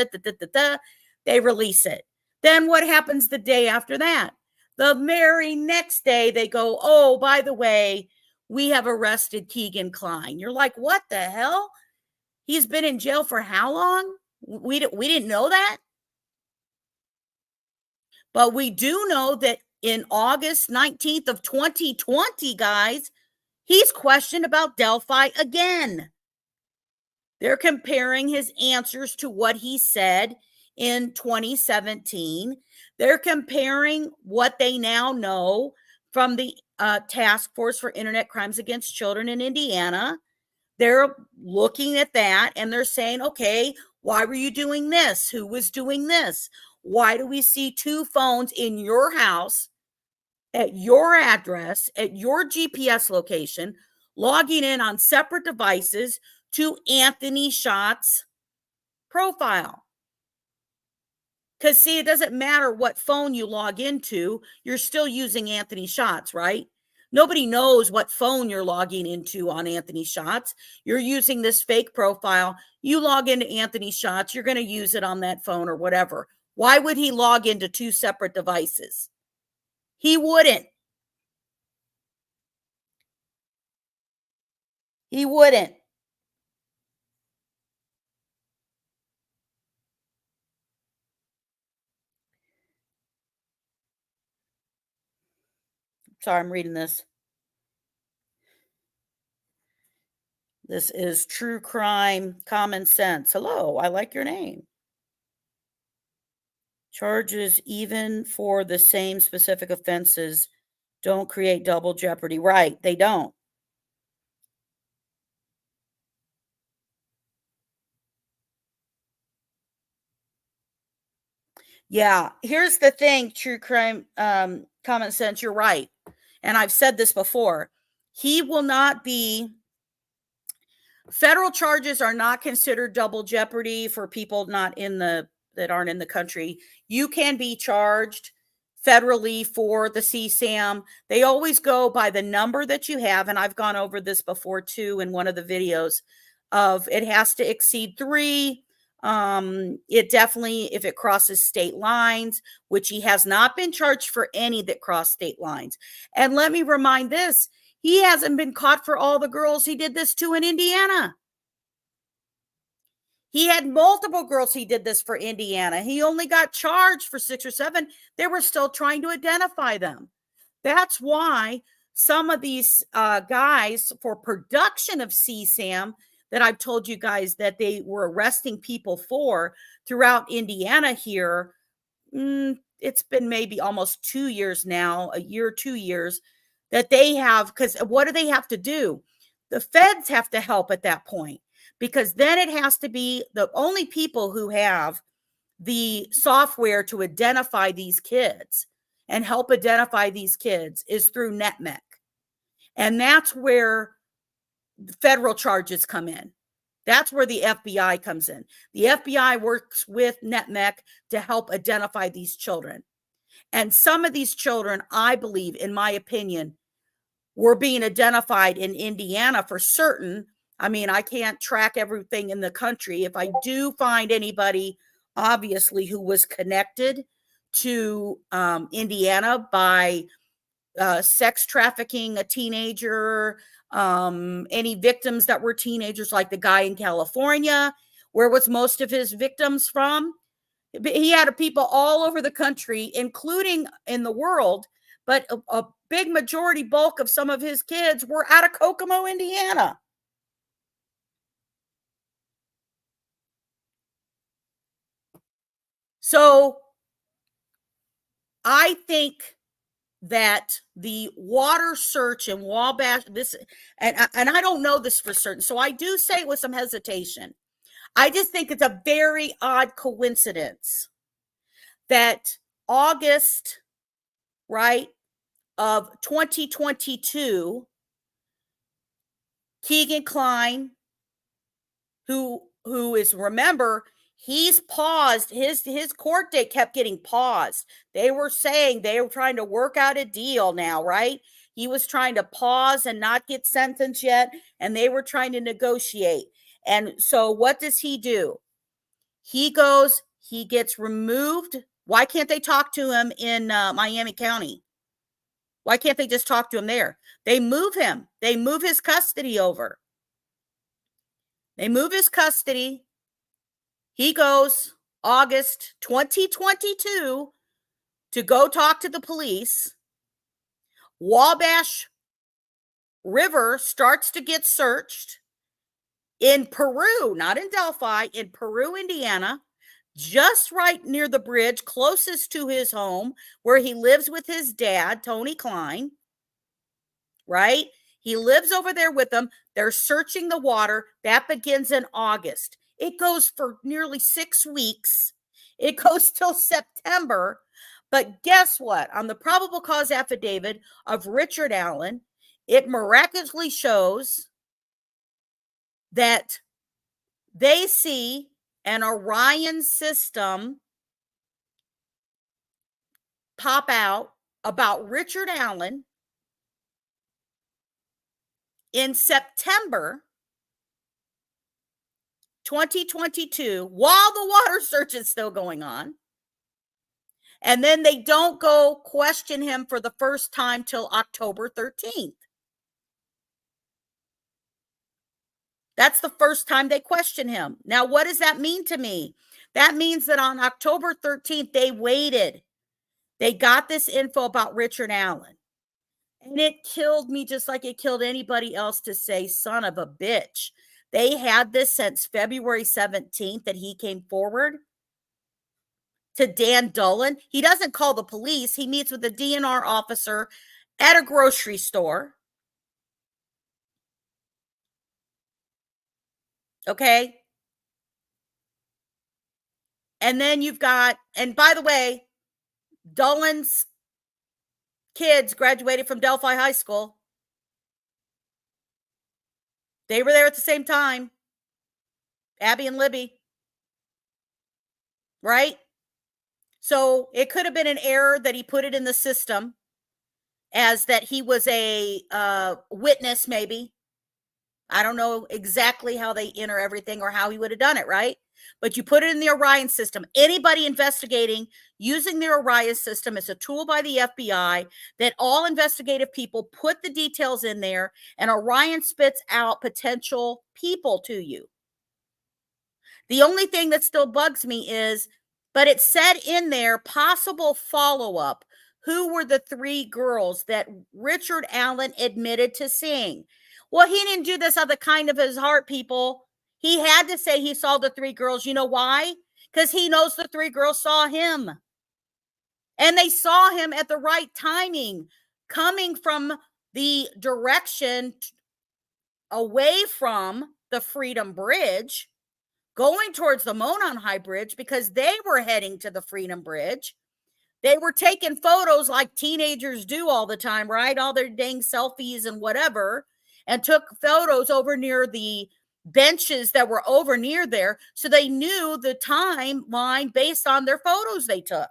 they release it. Then what happens the day after that? The very next day, they go, oh, by the way, we have arrested Kegan Kline. You're like, what the hell? He's been in jail for how long? We didn't know that. But we do know that in August 19th of 2020, guys, he's questioned about DELPHI again. They're comparing his answers to what he said in 2017. They're comparing what they now know from the Task Force for Internet Crimes Against Children in Indiana. They're looking at that and they're saying, okay, why were you doing this? Who was doing this? Why do we see 2 phones in your house at your address, at your GPS location, logging in on separate devices to Anthony Shots' profile? Because, see, it doesn't matter what phone you log into, you're still using Anthony Shots, right? Nobody knows what phone you're logging into on Anthony Shots. You're using this fake profile. You log into Anthony Shots, you're going to use it on that phone or whatever. Why would he log into 2 separate devices? He wouldn't. He wouldn't. Sorry, I'm reading this. This is True Crime Common Sense. Hello, I like your name. Charges even for the same specific offenses don't create double jeopardy. Right, they don't. Yeah, here's the thing, True Crime Common Sense, you're right. And I've said this before. He will not be, federal charges are not considered double jeopardy for people that aren't in the country. You can be charged federally for the CSAM. They always go by the number that you have. And I've gone over this before too in one of the videos of it has to exceed 3. It definitely, if it crosses state lines, which he has not been charged for any that cross state lines. And let me remind this, he hasn't been caught for all the girls he did this to in Indiana. He had multiple girls he did this for Indiana. He only got charged for 6 or 7. They were still trying to identify them. That's why some of these guys for production of CSAM that I've told you guys that they were arresting people for throughout Indiana here, it's been maybe almost 2 years now, a year, 2 years, that they have, because what do they have to do? The feds have to help at that point, because then it has to be the only people who have the software to identify these kids and help identify these kids is through NetMec. And that's where federal charges come in. That's where the FBI comes in. The FBI works with NetMec to help identify these children. And some of these children, I believe, in my opinion, were being identified in Indiana for certain. I mean, I can't track everything in the country. If I do find anybody, obviously, who was connected to Indiana by sex trafficking a teenager, any victims that were teenagers, like the guy in California. Where was most of his victims from? He had people all over the country, including in the world, but a big majority bulk of some of his kids were out of Kokomo, Indiana. So I think that the water search in Wabash, and I don't know this for certain, so I do say it with some hesitation. I just think it's a very odd coincidence that August, right, of 2022, Kegan Kline, who is, remember, he's paused, his court date kept getting paused. They were saying they were trying to work out a deal now, right? He was trying to pause and not get sentenced yet, and they were trying to negotiate. And so what does he do? He goes, he gets removed. Why can't they talk to him in Miami County? Why can't they just talk to him there? They move him. They move his custody over. They move his custody. He goes August 2022 to go talk to the police. Wabash River starts to get searched in Peru, not in Delphi, in Peru, Indiana, just right near the bridge, closest to his home, where he lives with his dad, Tony Kline, right? He lives over there with them. They're searching the water. That begins in August. It goes for nearly 6 weeks. It goes till September. But guess what? On the probable cause affidavit of Richard Allen, it miraculously shows that they see an Orion system pop out about Richard Allen in September 2022, while the water search is still going on. And then they don't go question him for the first time till October 13th. That's the first time they question him. Now, what does that mean to me? That means that on October 13th, they waited. They got this info about Richard Allen. And it killed me just like it killed anybody else to say, son of a bitch. They had this since February 17th that he came forward to Dan Dolan. He doesn't call the police. He meets with a DNR officer at a grocery store. Okay. And then you've got, and by the way, Dolan's kids graduated from Delphi High School. They were there at the same time. Abby and Libby. Right? So it could have been an error that he put it in the system as that he was a witness, maybe. I don't know exactly how they enter everything or how he would have done it, right? But you put it in the Orion system. Anybody investigating using the Orion system is a tool by the FBI that all investigative people put the details in there, and Orion spits out potential people to you. The only thing that still bugs me is, but it said in there, possible follow-up. Who were the 3 girls that Richard Allen admitted to seeing? Well, he didn't do this out of the kind of his heart, people. He had to say he saw the 3 girls. You know why? Because he knows the 3 girls saw him. And they saw him at the right timing, coming from the direction away from the Freedom Bridge, going towards the Monon High Bridge, because they were heading to the Freedom Bridge. They were taking photos like teenagers do all the time, right? All their dang selfies and whatever, and took photos over near the benches that were over near there. So they knew the timeline based on their photos they took.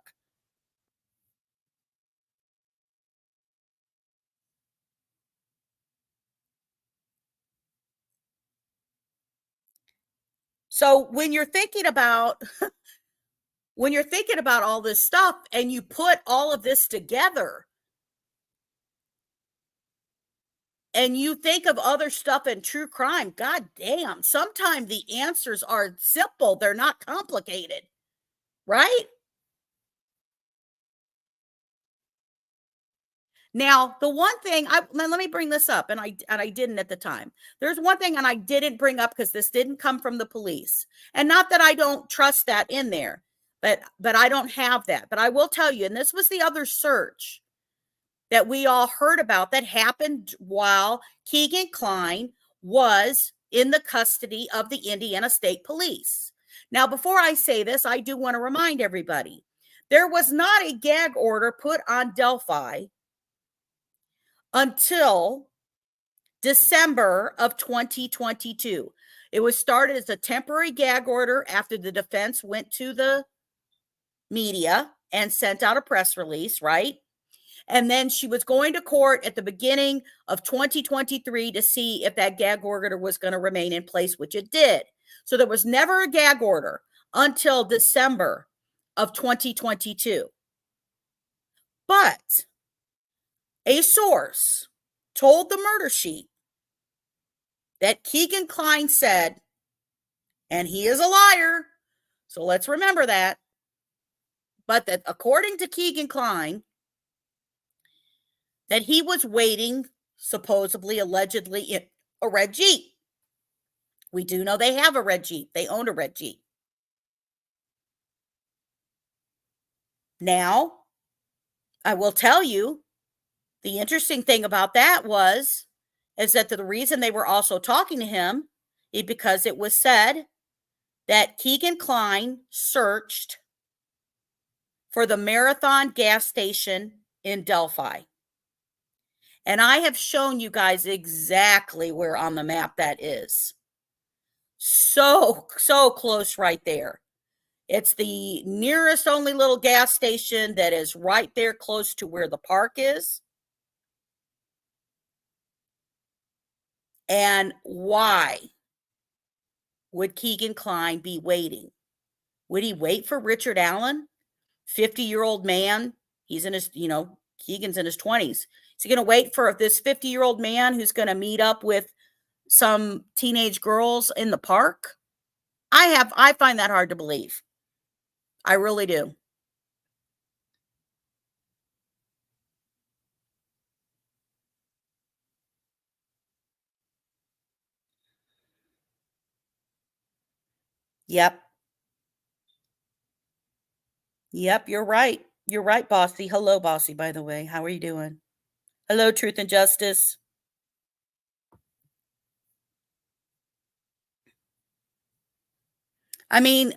So when you're thinking about all this stuff and you put all of this together, and you think of other stuff in true crime, god damn, sometimes the answers are simple. They're not complicated, right? Now, the one thing let me bring this up, and I didn't at the time. There's one thing, and I didn't bring up because this didn't come from the police, and not that I don't trust that in there, but I don't have that. But I will tell you, and this was the other search that we all heard about that happened while Kegan Kline was in the custody of the Indiana State Police. Now, before I say this, I do want to remind everybody there was not a gag order put on DELPHI until December of 2022. It was started as a temporary gag order after the defense went to the media and sent out a press release, right? And then she was going to court at the beginning of 2023 to see if that gag order was going to remain in place, which it did. So there was never a gag order until December of 2022. But a source told the murder sheet that Kegan Kline said, and he is a liar, so let's remember that, but that according to Kegan Kline, that he was waiting, supposedly, allegedly, in a red Jeep. We do know they have a red Jeep. They own a red Jeep. Now, I will tell you, the interesting thing about that is that the reason they were also talking to him is because it was said that Kegan Kline searched for the Marathon gas station in DELPHI. And I have shown you guys exactly where on the map that is. So close right there. It's the nearest only little gas station that is right there close to where the park is. And why would Kegan Kline be waiting? Would he wait for Richard Allen? 50-year-old man. He's in his, Kegan's in his 20s. Is he going to wait for this 50-year-old man who's going to meet up with some teenage girls in the park? I find that hard to believe. I really do. Yep. Yep, you're right. You're right, Bossy. Hello, Bossy, by the way. How are you doing? Hello, Truth and Justice. I mean,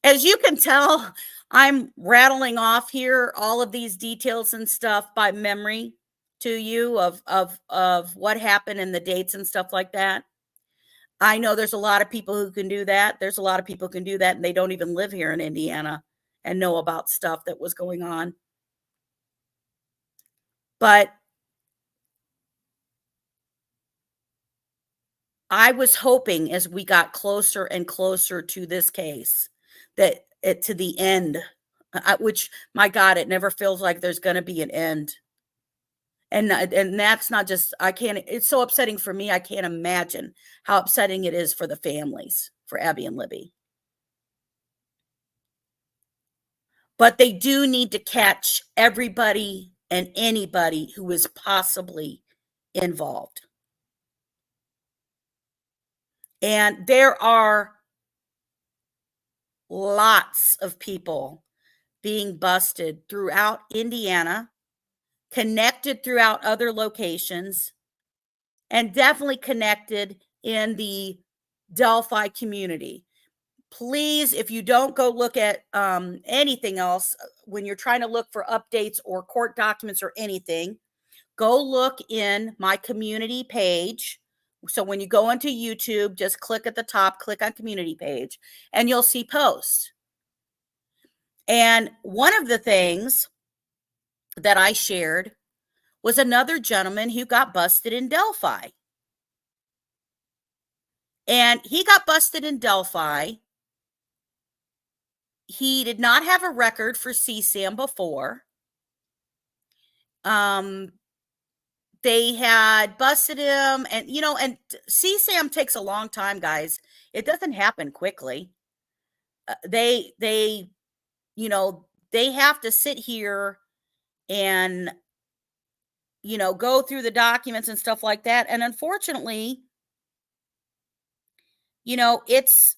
as you can tell, I'm rattling off here all of these details and stuff by memory to you of what happened and the dates and stuff like that. I know there's a lot of people who can do that. There's a lot of people who can do that, and they don't even live here in Indiana and know about stuff that was going on. But I was hoping as we got closer and closer to this case that to the end, which, my God, it never feels like there's going to be an end. And that's not just, it's so upsetting for me. I can't imagine how upsetting it is for the families, for Abby and Libby. But they do need to catch everybody and anybody who is possibly involved. And there are lots of people being busted throughout Indiana, connected throughout other locations, and definitely connected in the DELPHI community. Please, if you don't go look at anything else, when you're trying to look for updates or court documents or anything, go look in my community page. So when you go into YouTube, just click at the top, click on community page, and you'll see posts. And one of the things that I shared was another gentleman who got busted in DELPHI. And he got busted in DELPHI. He did not have a record for CSAM before. they had busted him, and and CSAM takes a long time, guys. It doesn't happen quickly. They they have to sit here and go through the documents and stuff like that. And unfortunately, it's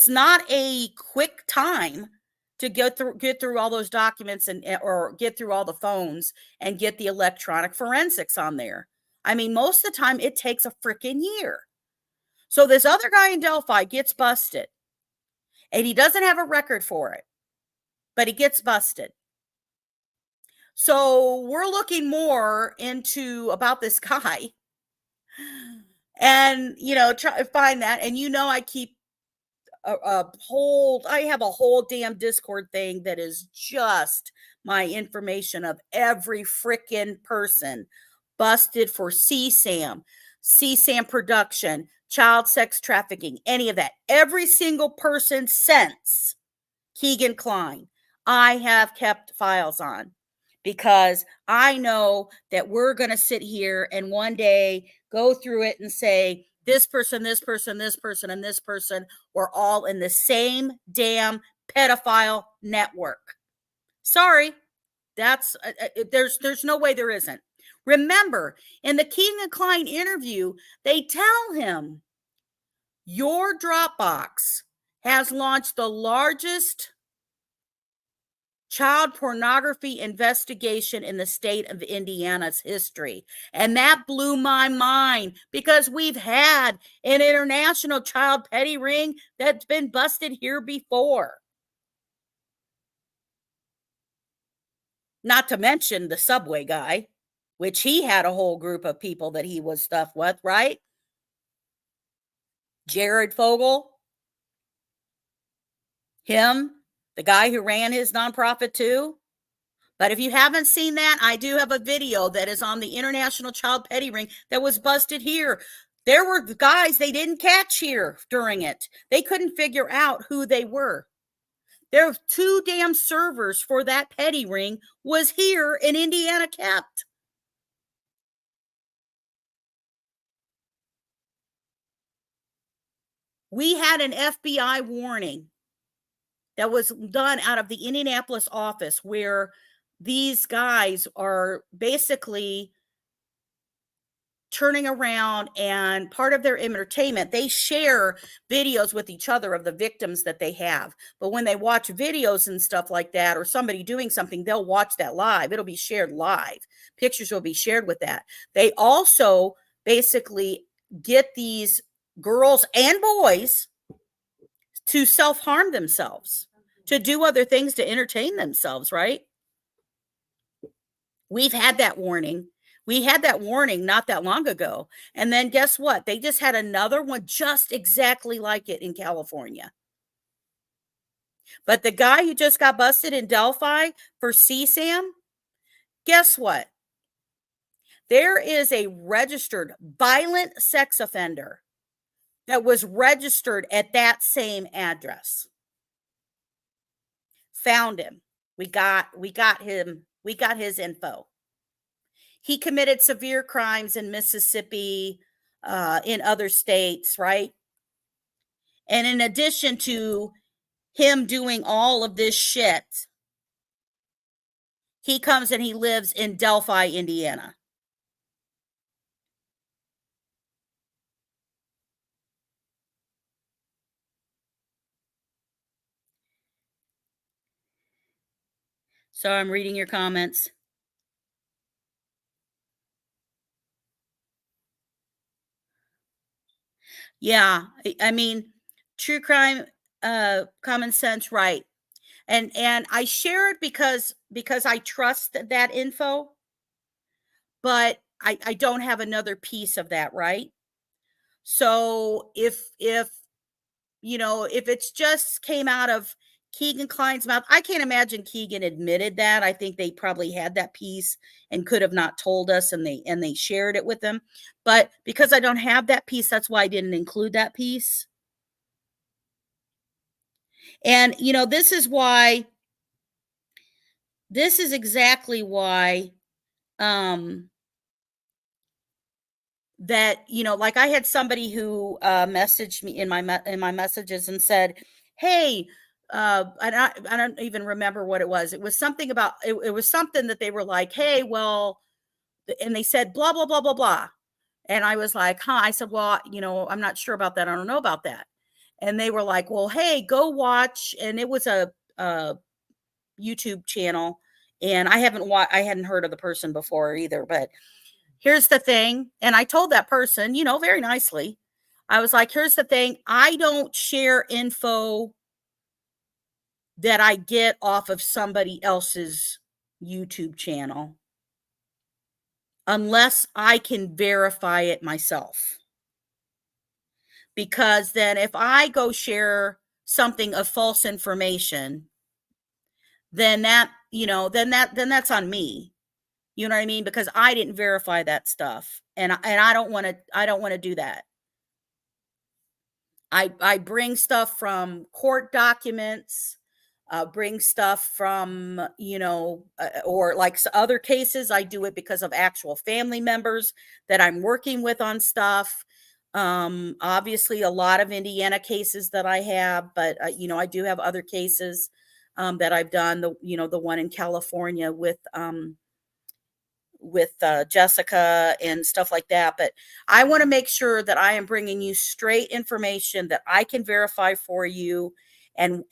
not a quick time to get through all those documents or get through all the phones and get the electronic forensics on there. I mean, most of the time it takes a freaking year. So this other guy in Delphi gets busted, and he doesn't have a record for it, but he gets busted. So we're looking more into about this guy and, try to find that. And, I keep I have a whole damn Discord thing that is just my information of every freaking person busted for CSAM, CSAM production, child sex trafficking, any of that. Every single person since KEGAN Kline, I have kept files on, because I know that we're going to sit here and one day go through it and say, this person, this person, this person, and this person were all in the same damn pedophile network. Sorry, that's there's no way there isn't. Remember, in the KEGAN Kline interview, they tell him, your Dropbox has launched the largest child pornography investigation in the state of Indiana's history. And that blew my mind, because we've had an international child petty ring that's been busted here before. Not to mention the subway guy, which he had a whole group of people that he was stuffed with, right? Jared Fogle, him, the guy who ran his nonprofit too. But if you haven't seen that, I do have a video that is on the International Child Petty Ring that was busted here. There were guys they didn't catch here during it. They couldn't figure out who they were. There were 2 damn servers for that petty ring was here in Indiana kept. We had an FBI warning that was done out of the Indianapolis office, where these guys are basically turning around, and part of their entertainment, they share videos with each other of the victims that they have. But when they watch videos and stuff like that, or somebody doing something, they'll watch that live. It'll be shared live. Pictures will be shared with that. They also basically get these girls and boys to self-harm themselves, to do other things to entertain themselves, right? We've had that warning. We had that warning not that long ago. And then guess what? They just had another one just exactly like it in California. But the guy who just got busted in Delphi for CSAM, guess what? There is a registered violent sex offender that was registered at that same address. Found him. We got him. We got his info. He committed severe crimes in Mississippi, in other states, right? And in addition to him doing all of this shit, he comes and he lives in Delphi, Indiana. So I'm reading your comments. Yeah, I mean, true crime, common sense, right? And I share it because I trust that info, but I don't have another piece of that, right? So if it's just came out of KEGAN Kline's mouth, I can't imagine KEGAN admitted that. I think they probably had that piece and could have not told us, and they shared it with them. But because I don't have that piece, that's why I didn't include that piece. And this is exactly why that, like I had somebody who messaged me in my messages and said, "Hey," I don't even remember what it was. It was something about it was something that they were like, "Hey, well," and they said blah blah blah blah blah, and I was like, "Huh?" I said, "Well, I'm not sure about that. I don't know about that." And they were like, "Well, hey, go watch," and it was a YouTube channel, and I hadn't heard of the person before either, but here's the thing. And I told that person, very nicely, I was like, here's the thing. I don't share info that I get off of somebody else's YouTube channel unless I can verify it myself. Because then if I go share something of false information, then that's on me. You know what I mean? Because I didn't verify that stuff. And I don't want to do that. I bring stuff from court documents, bring stuff from, or like other cases, I do it because of actual family members that I'm working with on stuff. Obviously, a lot of Indiana cases that I have, but, I do have other cases that I've done, the one in California with Jessica and stuff like that. But I want to make sure that I am bringing you straight information that I can verify for you. And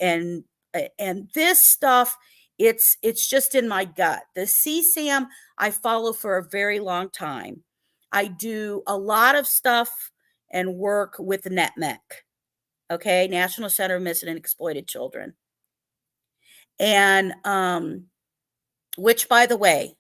this stuff, it's just in my gut. The CSAM I follow for a very long time. I do a lot of stuff and work with NetMec, okay, National Center of Missing and Exploited Children. And which, by the way,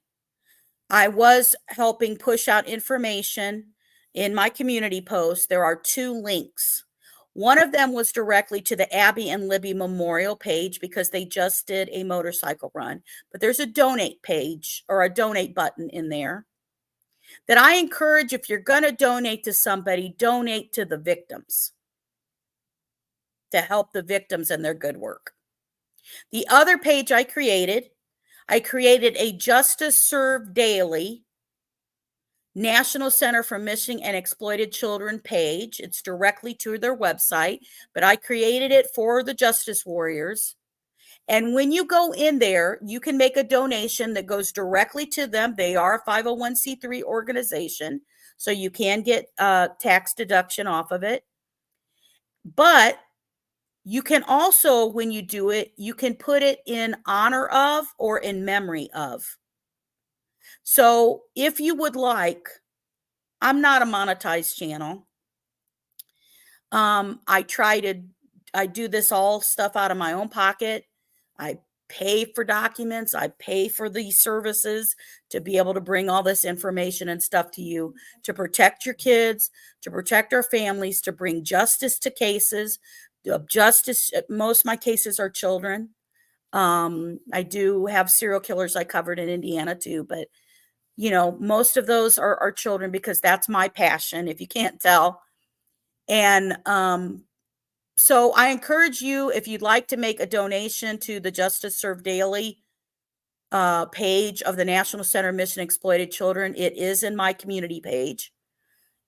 I was helping push out information in my community post. There are 2 links. One of them was directly to the Abby and Libby Memorial page because they just did a motorcycle run. But there's a donate page or a donate button in there that I encourage. If you're going to donate to somebody, donate to the victims to help the victims and their good work. The other page I created a Justice Served Daily National Center for Missing and Exploited Children page. It's directly to their website, but I created it for the Justice Warriors. And when you go in there, you can make a donation that goes directly to them. They are a 501c3 organization, so you can get tax deduction off of it. But you can also, when you do it, you can put it in honor of or in memory of. So if you would like, I'm not a monetized channel. I do this all stuff out of my own pocket. I pay for documents. I pay for these services to be able to bring all this information and stuff to you, to protect your kids, to protect our families, to bring justice to cases. Justice, most of my cases are children. I do have serial killers I covered in Indiana too, but most of those are children because that's my passion, if you can't tell. And so I encourage you, if you'd like to make a donation to the Justice Served Daily page of the National Center of Missing and Exploited Children, it is in my community page.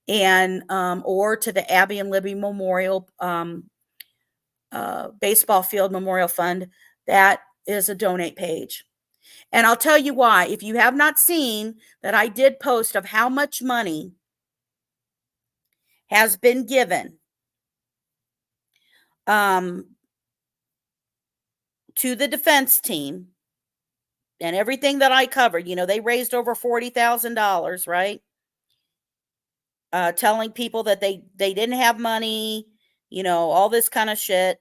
And or to the Abby and Libby Memorial Baseball Field Memorial Fund, that is a donate page. And I'll tell you why. If you have not seen that, I did post of how much money has been given to the defense team and everything that I covered. They raised over $40,000, right? Telling people that they didn't have money, all this kind of shit.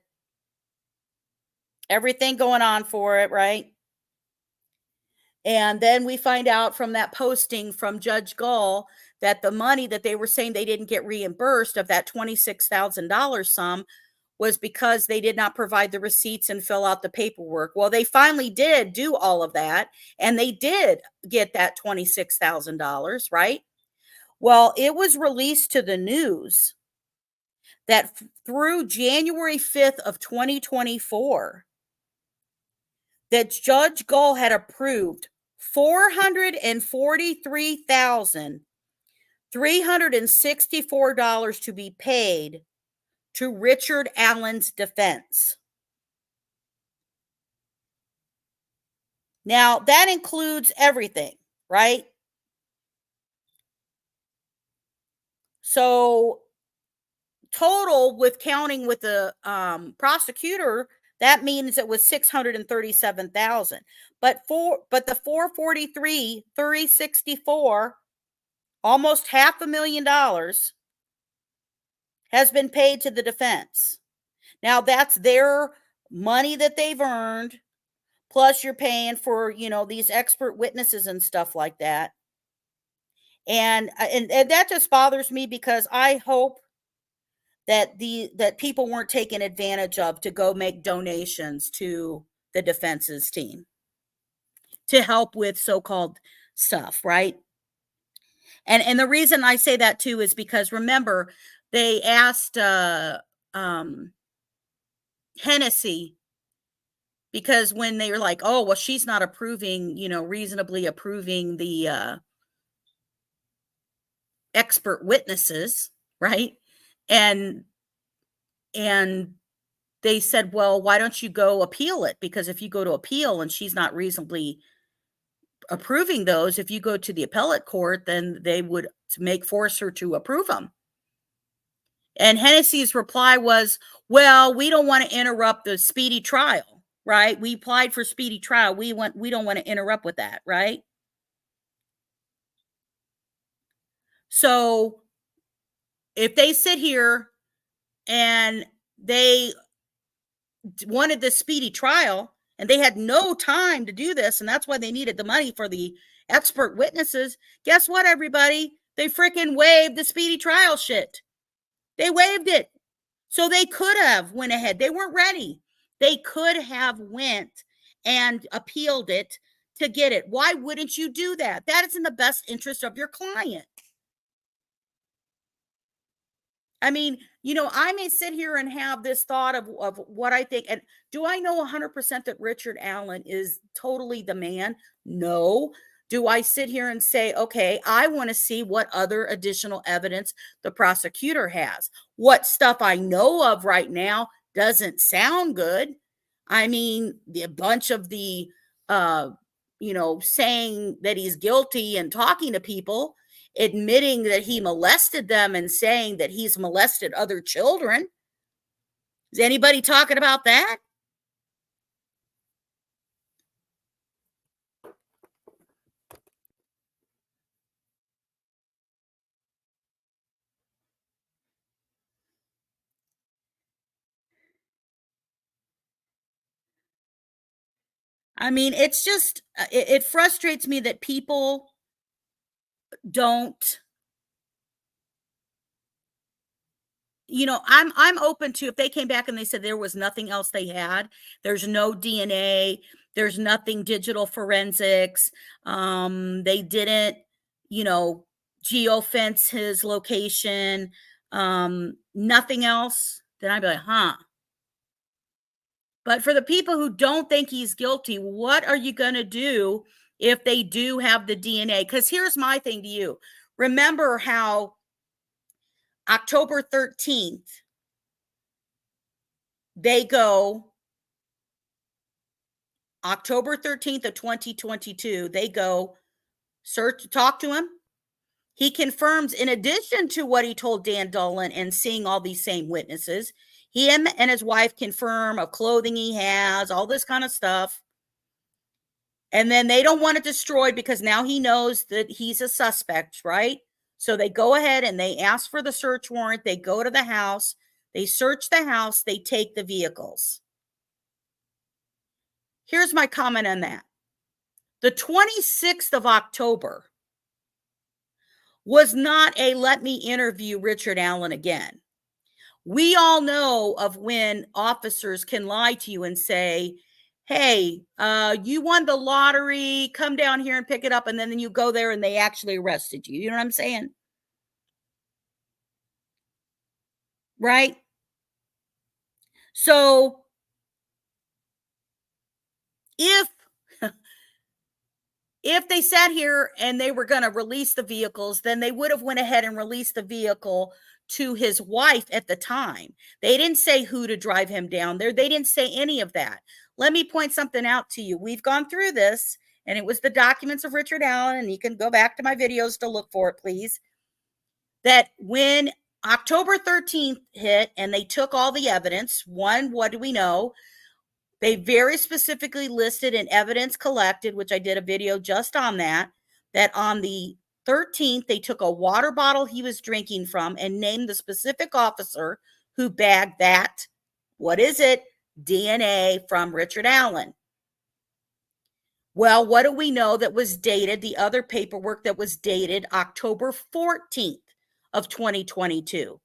Everything going on for it, right? And then we find out from that posting from Judge Gall that the money that they were saying they didn't get reimbursed of that $26,000 sum was because they did not provide the receipts and fill out the paperwork. Well, they finally did do all of that, and they did get that $26,000, right? Well, it was released to the news that through January 5th of 2024, that Judge Gall had approved $443,000 $364 to be paid to Richard Allen's defense. Now, that includes everything, right? So, total with counting with the prosecutor, that means it was 637,000. But the 443, 364, almost $500,000 has been paid to the defense. Now, that's their money that they've earned, plus you're paying for, these expert witnesses and stuff like that. And that just bothers me, because I hope that people weren't taken advantage of to go make donations to the defense's team to help with so-called stuff, right? And the reason I say that too is because, remember, they asked Hennessy, because when they were like, oh, well, she's not approving, reasonably approving the expert witnesses, right? And they said, well, why don't you go appeal it? Because if you go to appeal and she's not reasonably approving those, if you go to the appellate court, then they would force her to approve them. And Hennessy's reply was, well, we don't want to interrupt the speedy trial, right? We applied for speedy trial. We don't want to interrupt with that, right? So if they sit here and they wanted this speedy trial and they had no time to do this, and that's why they needed the money for the expert witnesses, guess what, everybody? They freaking waived the speedy trial shit. They waived it. So they could have went ahead. They weren't ready. They could have went and appealed it to get it. Why wouldn't you do that? That is in the best interest of your client. I mean, I may sit here and have this thought of what I think. And do I know 100% that Richard Allen is totally the man? No. Do I sit here and say, okay, I want to see what other additional evidence the prosecutor has? What stuff I know of right now doesn't sound good. I mean, a bunch of the, saying that he's guilty and talking to people, admitting that he molested them and saying that he's molested other children. Is anybody talking about that? I mean, it's just, it frustrates me that people don't, I'm open to, if they came back and they said there was nothing else they had, there's no DNA, there's nothing digital forensics, they didn't, geofence his location, nothing else, then I'd be like, huh. But for the people who don't think he's guilty, what are you going to do if they do have the DNA? Because here's my thing to you. Remember how October 13th, they go, October 13th of 2022, they go talk to him. He confirms, in addition to what he told Dan Dolan and seeing all these same witnesses, him and his wife confirm of clothing he has, all this kind of stuff. And then they don't want it destroyed because now he knows that he's a suspect, right? So they go ahead and they ask for the search warrant. They go to the house. They search the house. They take the vehicles. Here's my comment on that. The 26th of October was not a let me interview Richard Allen again. We all know of when officers can lie to you and say, hey, you won the lottery, come down here and pick it up. And then you go there and they actually arrested you. You know what I'm saying? Right? So if if they sat here and they were going to release the vehicles, then they would have went ahead and released the vehicle to his wife at the time. They didn't say who to drive him down there. They didn't say any of that. Let me point something out to you. We've gone through this, and it was the documents of Richard Allen, and you can go back to my videos to look for it, please. That when October 13th hit and they took all the evidence, one, what do we know? They very specifically listed in evidence collected, which I did a video just on that on the 13th, they took a water bottle he was drinking from and named the specific officer who bagged that, what is it? DNA from Richard Allen. Well, what do we know that was dated, the other paperwork that was dated October 14th of 2022?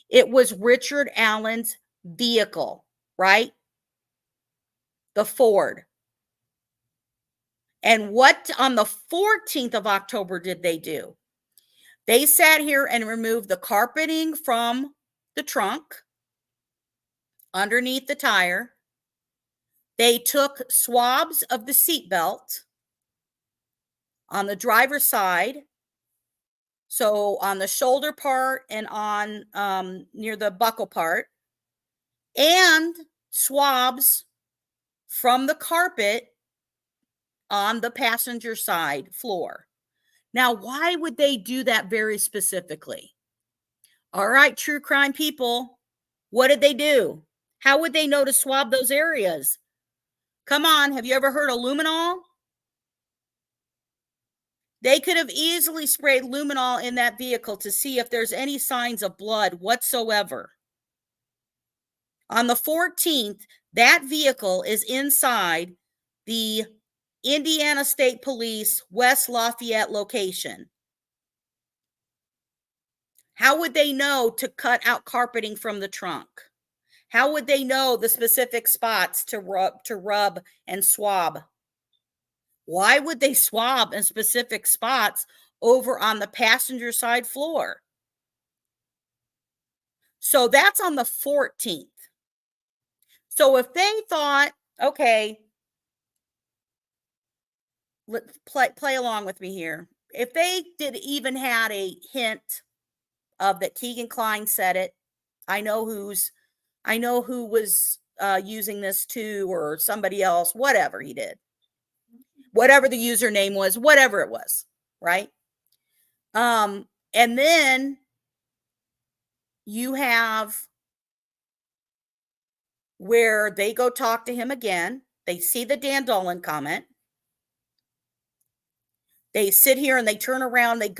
It was Richard Allen's vehicle, right? The Ford. And what on the 14th of October did they do? They sat here and removed the carpeting from the trunk underneath the tire. They took swabs of the seatbelt on the driver's side, so on the shoulder part and on near the buckle part, and swabs from the carpet on the passenger side floor. Now, why would they do that very specifically? All right, true crime people, what did they do? How would they know to swab those areas? Come on, have you ever heard of luminol? They could have easily sprayed luminol in that vehicle to see if there's any signs of blood whatsoever. On the 14th, that vehicle is inside the Indiana State Police West Lafayette location. How would they know to cut out carpeting from the trunk? How would they know the specific spots to rub and swab? Why would they swab in specific spots over on the passenger side floor? So that's on the 14th. So if they thought, okay, let's play along with me here. If they did even had a hint of that Kegan Kline said it, I know who was using this too, or somebody else, whatever he did, whatever the username was, whatever it was, right? And then you have where they go talk to him again. They see the Dan Dolan comment. They sit here and they turn around, they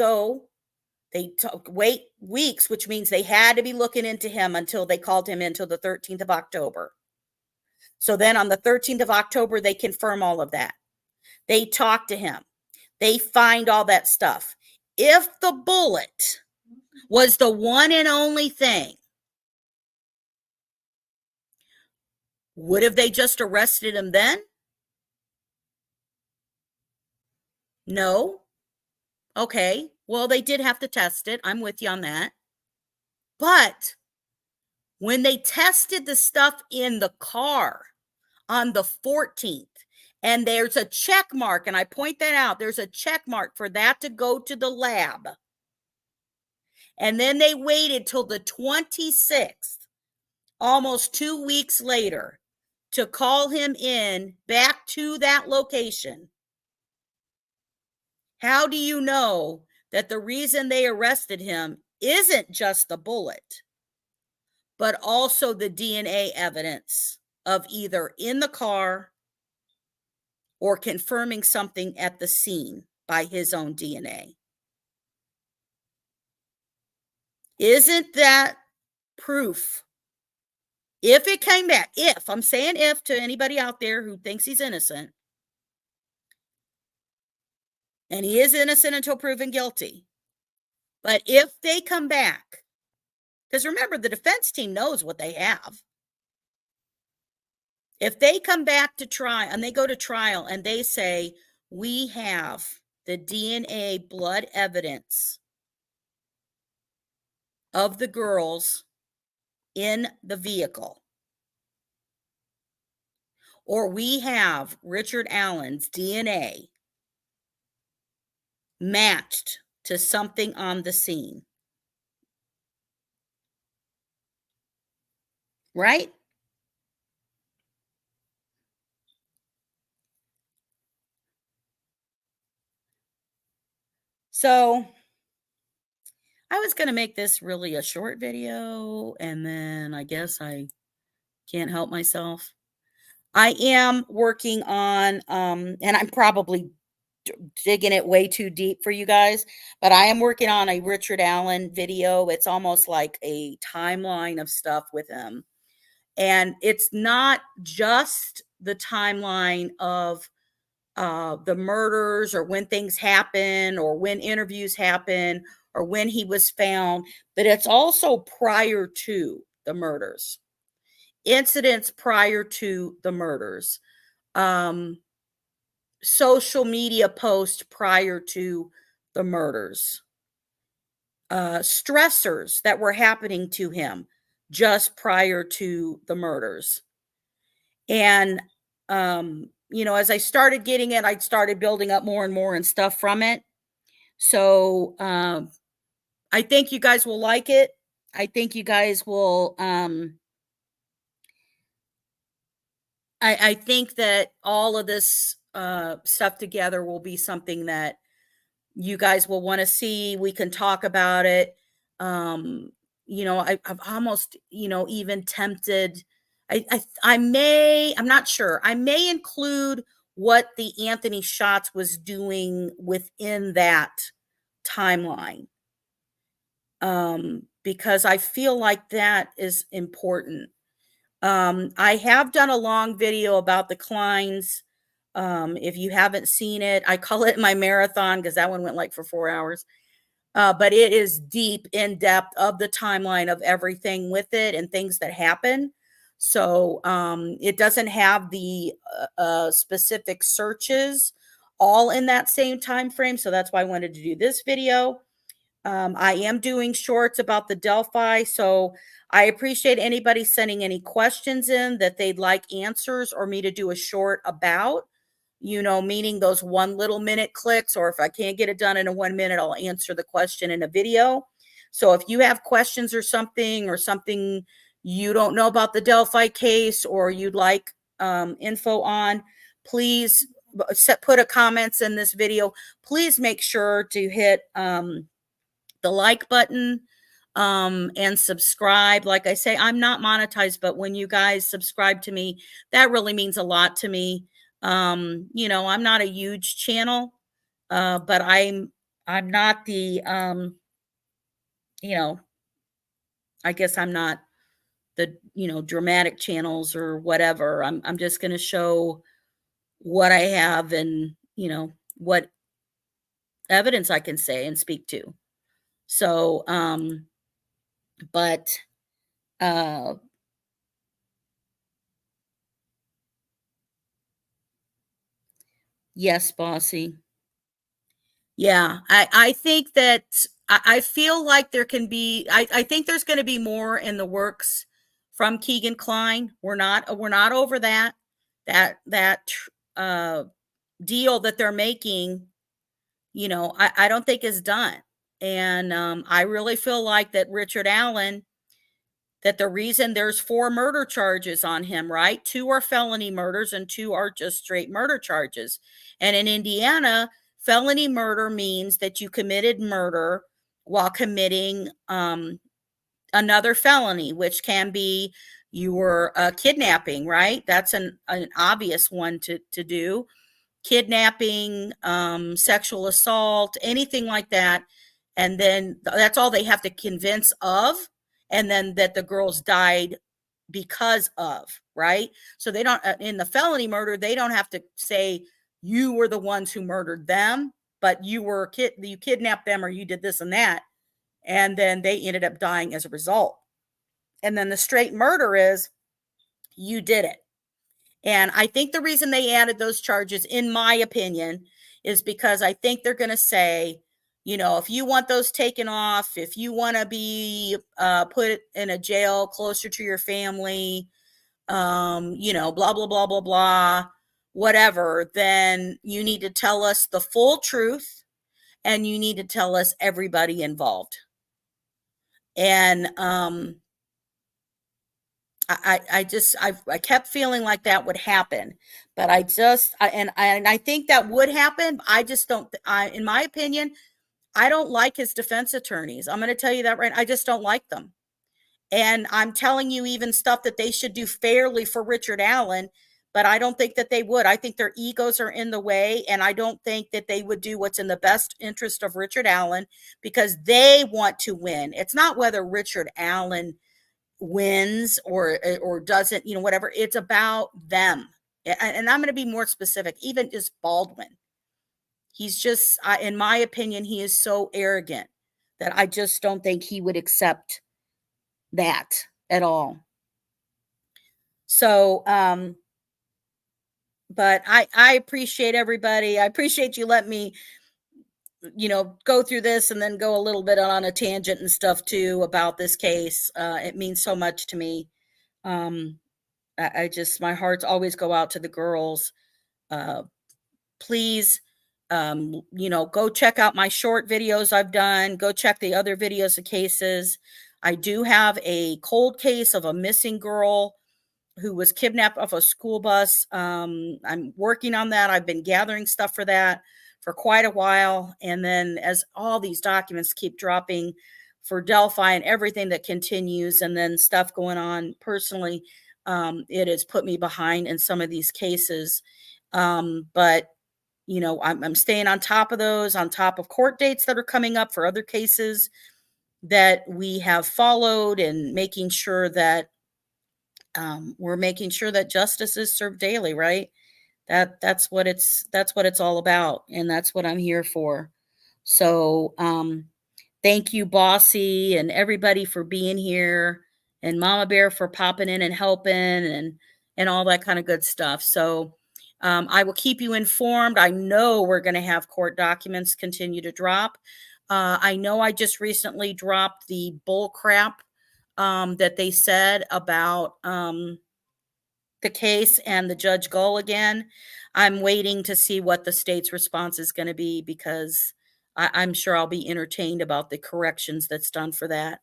wait weeks, which means they had to be looking into him until they called him until the 13th of October. So then on the 13th of October, they confirm all of that. They talk to him. They find all that stuff. If the bullet was the one and only thing, would have they just arrested him then? No. Okay. Well, they did have to test it. I'm with you on that. But when they tested the stuff in the car on the 14th, and there's a check mark, and I point that out, there's a check mark for that to go to the lab. And then they waited till the 26th, almost 2 weeks later, to call him in back to that location. How do you know that the reason they arrested him isn't just the bullet, but also the DNA evidence of either in the car or confirming something at the scene by his own DNA? Isn't that proof? If it came back, I'm saying if to anybody out there who thinks he's innocent, and he is innocent until proven guilty, but if they come back, because remember, the defense team knows what they have. If they come back to trial and they go to trial and they say, we have the DNA blood evidence of the girls in the vehicle, or we have Richard Allen's DNA matched to something on the scene, right? So I was going to make this really a short video, and then I guess I can't help myself. I am working on, and I'm probably digging it way too deep for you guys, but I am working on a Richard Allen video. It's almost like a timeline of stuff with him. And it's not just the timeline of the murders or when things happen or when interviews happen or when he was found, but it's also prior to the murders, incidents prior to the murders, um, social media posts prior to the murders, stressors that were happening to him just prior to the murders. And, as I started getting it, I started building up more and more and stuff from it. So I think you guys will like it. I think you guys will. I think that all of this stuff together will be something that you guys will want to see. We can talk about it. Um, I've almost, even tempted. I'm not sure. I may include what the Anthony Shots was doing within that timeline, because I feel like that is important. I have done a long video about the KLINE'S. If you haven't seen it, I call it my marathon because that one went like for 4 hours. But it is deep, in depth of the timeline of everything with it and things that happen. So it doesn't have the specific searches all in that same time frame. So that's why I wanted to do this video. I am doing shorts about the DELPHI, so I appreciate anybody sending any questions in that they'd like answers or me to do a short about, meaning those 1 little minute clicks, or if I can't get it done in a 1 minute, I'll answer the question in a video. So if you have questions or something you don't know about the DELPHI case or you'd like info on, please put a comments in this video. Please make sure to hit the like button and subscribe. Like I say, I'm not monetized, but when you guys subscribe to me, that really means a lot to me. I'm not a huge channel, but I'm not the I guess I'm not the dramatic channels or whatever. I'm just going to show what I have and what evidence I can say and speak to. So but uh yes, bossy. Yeah, I think that I feel like there can be I think there's going to be more in the works from Kegan Kline. We're not over that uh deal that they're making, I don't think is done. And I really feel like that Richard Allen, that the reason there's 4 murder charges on him, right? 2 are felony murders and 2 are just straight murder charges. And in Indiana, felony murder means that you committed murder while committing another felony, which can be you were kidnapping, right? That's an obvious one to do. Kidnapping, sexual assault, anything like that. And then that's all they have to convince of. And then that the girls died because of, right? So they don't, in the felony murder, they don't have to say you were the ones who murdered them, but you kidnapped them or you did this and that. And then they ended up dying as a result. And then the straight murder is you did it. And I think the reason they added those charges, in my opinion, is because I think they're going to say, if you want those taken off, if you want to be put in a jail closer to your family, blah, blah, blah, blah, blah, whatever, then you need to tell us the full truth. and you need to tell us everybody involved. And I kept feeling like that would happen, but I think that would happen. I just don't. In my opinion, I don't like his defense attorneys. I'm going to tell you that right. I just don't like them. And I'm telling you even stuff that they should do fairly for Richard Allen, but I don't think that they would. I think their egos are in the way, and I don't think that they would do what's in the best interest of Richard Allen because they want to win. It's not whether Richard Allen wins or doesn't, whatever. It's about them. And I'm going to be more specific, even just Baldwin. He's just, in my opinion, he is so arrogant that I just don't think he would accept that at all. So, but I appreciate everybody. I appreciate you letting me, go through this and then go a little bit on a tangent and stuff too about this case. It means so much to me. My hearts always go out to the girls. Please, go check out my short videos I've done. Go check the other videos of cases. I do have a cold case of a missing girl who was kidnapped off a school bus. I'm working on that. I've been gathering stuff for that for quite a while. And then as all these documents keep dropping for DELPHI and everything that continues, and then stuff going on personally, it has put me behind in some of these cases. But I'm staying on top of those, on top of court dates that are coming up for other cases that we have followed, and making sure that we're making sure that justice is served daily, right? That's what it's all about, and that's what I'm here for. So thank you, Bossy, and everybody for being here, and Mama Bear for popping in and helping, and all that kind of good stuff. So I will keep you informed. I know we're going to have court documents continue to drop. I know I just recently dropped the bull crap that they said about the case and the Judge Gull again. I'm waiting to see what the state's response is going to be, because I'm sure I'll be entertained about the corrections that's done for that.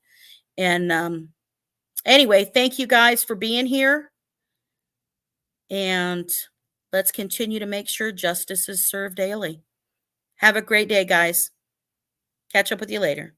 And anyway, thank you guys for being here. And let's continue to make sure justice is served daily. Have a great day, guys. Catch up with you later.